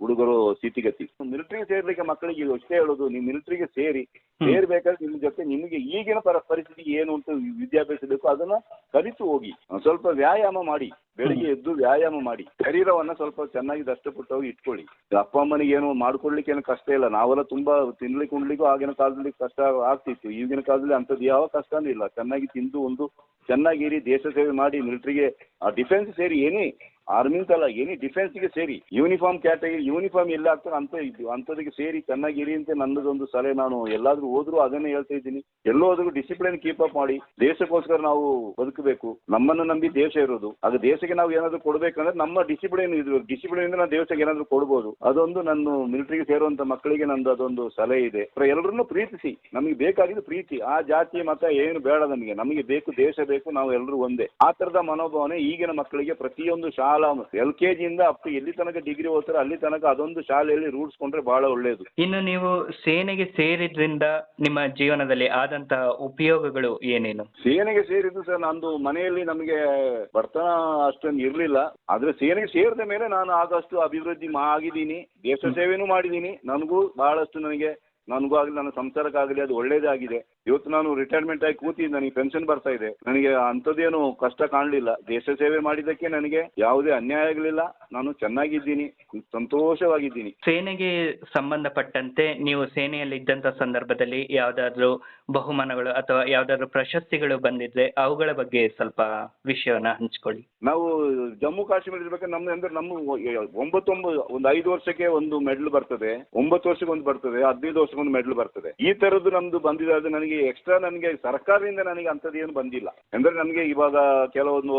ಹುಡುಗರು ಸ್ಥಿತಿಗತಿ. ಮಿಲಿಟರಿಗೆ ಸೇರ್ಲಿಕ್ಕೆ ಮಕ್ಕಳಿಗೆ ಅಷ್ಟೇ ಹೇಳೋದು, ನೀವು ಮಿಲಿಟರಿಗೆ ಸೇರ್ಬೇಕಾದ್ರೆ ನಿಮ್ಮ ಜೊತೆ ನಿಮಗೆ ಈಗಿನ ಪರಿಸ್ಥಿತಿ ಏನು ಉಂಟು, ವಿದ್ಯಾಭ್ಯಾಸ ಬೇಕು, ಅದನ್ನ ಕಲಿತು ಹೋಗಿ. ಸ್ವಲ್ಪ ವ್ಯಾಯಾಮ ಮಾಡಿ, ಬೆಳಿಗ್ಗೆ ಎದ್ದು ವ್ಯಾಯಾಮ ಮಾಡಿ, ಶರೀರವನ್ನ ಸ್ವಲ್ಪ ಚೆನ್ನಾಗಿ ದಷ್ಟಪುಟ್ಟವಾಗಿ ಇಟ್ಕೊಳ್ಳಿ. ಅಪ್ಪ ಅಮ್ಮನಿಗೆ ಏನು ಮಾಡ್ಕೊಡ್ಲಿಕ್ಕೆ ಏನು ಕಷ್ಟ ಇಲ್ಲ. ನಾವೆಲ್ಲ ತುಂಬಾ ತಿನ್ಲಿಕ್ಕೆ ಉಣ್ಲಿಕ್ಕೂ ಆಗಿನ ಕಾಲದಲ್ಲಿ ಕಷ್ಟ ಆಗ್ತಿತ್ತು. ಈಗಿನ ಕಾಲದಲ್ಲಿ ಅಂಥದ್ದು ಯಾವ ಕಷ್ಟನೂ ಇಲ್ಲ. ಚೆನ್ನಾಗಿ ತಿಂದು ಒಂದು ಚೆನ್ನಾಗಿರಿ, ದೇಶ ಸೇವೆ ಮಾಡಿ, ಮಿಲಿಟರಿಗೆ ಡಿಫೆನ್ಸ್ ಸೇರಿ, ಏನೇ ಆರ್ಮಿ ಅಂತಲ್ಲ, ಏನೇ ಡಿಫೆನ್ಸ್ಗೆ ಸೇರಿ. ಯೂನಿಫಾರ್ಮ್ ಕ್ಯಾಟಗರಿ, ಯೂನಿಫಾರ್ಮ್ ಎಲ್ಲ ಆಗ್ತದೆ ಅಂಥದಕ್ಕೆ ಸೇರಿ ಚೆನ್ನಾಗಿರಿ ಅಂತ ನನ್ನದೊಂದು ಸಲಹೆ. ನಾನು ಎಲ್ಲಾದ್ರೂ ಹೋದ್ರು ಅದನ್ನೇ ಹೇಳ್ತಾ ಇದ್ದೀನಿ. ಎಲ್ಲೋದ್ರೂ ಡಿಸಿಪ್ಲಿನ್ ಕೀಪ್ ಅಪ್ ಮಾಡಿ. ದೇಶಕ್ಕೋಸ್ಕರ ನಾವು ಬದುಕಬೇಕು. ನಮ್ಮನ್ನು ನಂಬಿ ದೇಶ ಇರೋದು. ಆಗ ದೇಶಕ್ಕೆ ನಾವು ಏನಾದ್ರು ಕೊಡ್ಬೇಕಂದ್ರೆ ನಮ್ಮ ಡಿಸಿಪ್ಲಿನ್ ಇಂದ ನಾವು ದೇಶಕ್ಕೆ ಏನಾದ್ರು ಕೊಡ್ಬೋದು. ಅದೊಂದು ನನ್ನ ಮಿಲಿಟರಿಗೆ ಸೇರುವಂತ ಮಕ್ಕಳಿಗೆ ನಂದು ಅದೊಂದು ಸಲಹೆ ಇದೆ. ಎಲ್ಲರನ್ನೂ ಪ್ರೀತಿಸಿ. ನಮಗೆ ಬೇಕಾಗಿದ್ದು ಪ್ರೀತಿ. ಆ ಜಾತಿ ಮತ ಏನು ಬೇಡ ನಮಗೆ ಬೇಕು ದೇಶ ಬೇಕು, ನಾವು ಎಲ್ಲರೂ ಒಂದೇ. ಆ ತರದ ಮನೋಭಾವನೆ ಈಗಿನ ಮಕ್ಕಳಿಗೆ ಪ್ರತಿಯೊಂದು ಶಾಲಾ LKG ಇಂದ ಅಪ್ ಟು ಎಲ್ಲಿ ತನಕ ಡಿಗ್ರಿ ಓದ್ತಾರೆ ಅಲ್ಲಿ ತನಕ ಅದೊಂದು ಶಾಲೆಯಲ್ಲಿ ರೂಢಿಸ್ಕೊಂಡ್ರೆ ಬಹಳ ಒಳ್ಳೆಯದು. ಇನ್ನು ನೀವು ಸೇನೆಗೆ ಸೇರಿದ್ರಿಂದ ನಿಮ್ಮ ಜೀವನದಲ್ಲಿ ಆದಂತ ಉಪಯೋಗಗಳು ಏನೇನು? ಸೇನೆಗೆ ಸೇರಿದ್ದು ಸರ್, ನಂದು ಮನೆಯಲ್ಲಿ ನಮಗೆ ಬಡತನ ಅಷ್ಟೊಂದು ಇರ್ಲಿಲ್ಲ. ಆದ್ರೆ ಸೇನೆಗೆ ಸೇರಿದ ಮೇಲೆ ನಾನು ಆದಷ್ಟು ಅಭಿವೃದ್ಧಿ ಆಗಿದ್ದೀನಿ, ದೇಶ ಸೇವೆನೂ ಮಾಡಿದ್ದೀನಿ. ನನಗೂ ಬಹಳಷ್ಟು ನನಗೂ ಆಗಲಿ ನನ್ನ ಸಂಸಾರಕ್ಕಾಗಲಿ ಅದು ಒಳ್ಳೇದಾಗಿದೆ. ಇವತ್ತು ನಾನು ರಿಟೈರ್ಮೆಂಟ್ ಆಗಿ ಕೂತಿದ್ದು, ನನಗೆ ಪೆನ್ಷನ್ ಬರ್ತಾ ಇದೆ. ನನಗೆ ಅಂಥದ್ದೇನು ಕಷ್ಟ ಕಾಣಲಿಲ್ಲ. ದೇಶ ಸೇವೆ ಮಾಡಿದ್ದಕ್ಕೆ ನನಗೆ ಯಾವುದೇ ಅನ್ಯಾಯ ಆಗಲಿಲ್ಲ. ನಾನು ಚೆನ್ನಾಗಿದ್ದೀನಿ, ಸಂತೋಷವಾಗಿದ್ದೀನಿ. ಸೇನೆಗೆ ಸಂಬಂಧಪಟ್ಟಂತೆ ನೀವು ಸೇನೆಯಲ್ಲಿ ಇದ್ದಂತ ಸಂದರ್ಭದಲ್ಲಿ ಯಾವ್ದಾದ್ರು ಬಹುಮಾನಗಳು ಅಥವಾ ಯಾವ್ದಾದ್ರು ಪ್ರಶಸ್ತಿಗಳು ಬಂದಿದ್ರೆ ಅವುಗಳ ಬಗ್ಗೆ ಸ್ವಲ್ಪ ವಿಷಯವನ್ನ ಹಂಚ್ಕೊಳ್ಳಿ. ನಾವು ಜಮ್ಮು ಕಾಶ್ಮೀರ ಇರ್ಬೇಕಾದ್ರೆ ಒಂದು 5 ವರ್ಷಕ್ಕೆ ಒಂದು ಮೆಡಲ್ ಬರ್ತದೆ, 9 ವರ್ಷಕ್ಕೆ ಒಂದು ಬರ್ತದೆ, 15 ವರ್ಷಕ್ಕೆ ಒಂದು ಮೆಡಲ್ ಬರ್ತದೆ. ಈ ತರದ್ದು ನಮ್ದು ಬಂದಿದೆ. ಅದು ನನಗೆ ಎಕ್ಸ್ಟ್ರಾ ನನಗೆ ಸರ್ಕಾರದಿಂದ ನನಗೆ ಅಂಥದ್ದು ಏನು ಬಂದಿಲ್ಲ. ಅಂದ್ರೆ ನನಗೆ ಇವಾಗ ಕೆಲವೊಂದು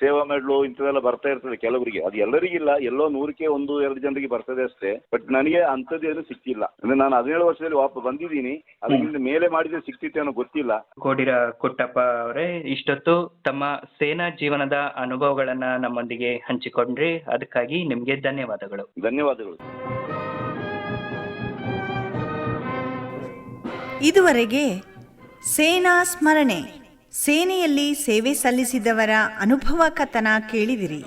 ಸೇವಾ ಮೆಡಲು ಇಂಥದೆಲ್ಲ ಬರ್ತಾ ಇರ್ತದೆ ಕೆಲವರಿಗೆ. ಅದು ಎಲ್ಲರಿಗಿಲ್ಲ, ಎಲ್ಲೋ 100ಕ್ಕೆ 1-2 ಜನರಿಗೆ ಬರ್ತದೆ ಅಷ್ಟೇ. ಬಟ್ ನನಗೆ ಅಂಥದ್ದು ಏನು ಸಿಕ್ಕಿಲ್ಲ. ಅಂದ್ರೆ ನಾನು 17 ವರ್ಷದಲ್ಲಿ ವಾಪಸ್ ಬಂದಿದ್ದೀನಿ. ಅದಕ್ಕಿಂತ ಮೇಲೆ ಮಾಡಿದ್ರೆ ಸಿಕ್ತಿತ್ತೇನೋ ಗೊತ್ತಿಲ್ಲ. ಕೋಡಿರ ಕುಟ್ಟಪ್ಪ ಅವರೇ, ಇಷ್ಟೊತ್ತು ತಮ್ಮ ಸೇನಾ ಜೀವನದ ಅನುಭವಗಳನ್ನ ನಮ್ಮೊಂದಿಗೆ ಹಂಚಿಕೊಂಡ್ರಿ. ಅದಕ್ಕಾಗಿ ನಿಮ್ಗೆ ಧನ್ಯವಾದಗಳು. ಧನ್ಯವಾದಗಳು. ಇದುವರೆಗೆ ಸೇನಾ ಸ್ಮರಣೆ, ಸೇನೆಯಲ್ಲಿ ಸೇವೆ ಸಲ್ಲಿಸಿದವರ ಅನುಭವ ಕಥನ ಕೇಳಿದಿರಿ.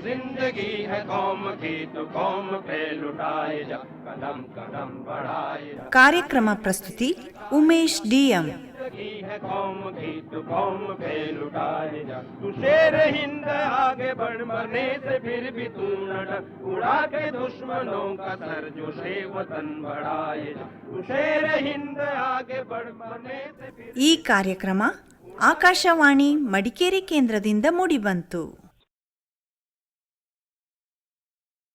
जिंदगी है कौम की तो कौम पे लुटाए जा, कदम कदम बढ़ाए जा। ಕಾರ್ಯಕ್ರಮ ಪ್ರಸ್ತುತಿ ಉಮೇಶ್ DM. जिंदगी है कौम की तो कौम पे लुटाए जा। तू शेर हिंद आगे बढ़, मरने से फिर भी तू न डर, उड़ा के दुश्मनों का सर जो शे वतन बढ़ाए जा। तू शेर हिंद आगे बढ़, मरने से फिर। ಈ ಕಾರ್ಯಕ್ರಮ ಆಕಾಶವಾಣಿ ಮಡಿಕೇರಿ ಕೇಂದ್ರದಿಂದ ಮೂಡಿಬಂತು.